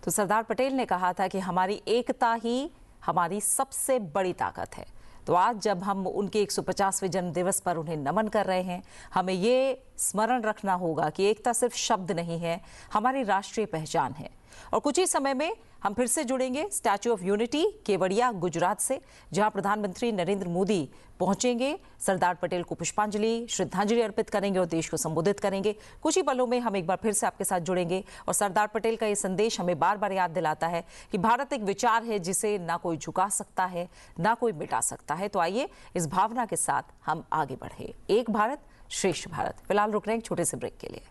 तो सरदार पटेल ने कहा था कि हमारी एकता ही हमारी सबसे बड़ी ताकत है। तो आज जब हम उनके 150वें जन्मदिवस पर उन्हें नमन कर रहे हैं, हमें ये स्मरण रखना होगा कि एकता सिर्फ शब्द नहीं है, हमारी राष्ट्रीय पहचान है। और कुछ ही समय में हम फिर से जुड़ेंगे statue of unity Kevadia Gujarat से, जहां प्रधानमंत्री नरेंद्र मोदी पहुंचेंगे, सरदार पटेल को पुष्पांजलि श्रद्धांजलि अर्पित करेंगे और देश को संबोधित करेंगे। कुछ ही पलों में हम एक बार फिर से आपके साथ जुड़ेंगे और सरदार पटेल का ये संदेश हमें बार बार याद दिलाता है कि भारत एक विचार है जिसे ना कोई झुका सकता है, ना कोई मिटा सकता है। तो आइए इस भावना के साथ हम आगे बढ़े। एक भारत श्रेष्ठ भारत। फिलहाल रुक रहे हैं एक छोटे से ब्रेक के लिए।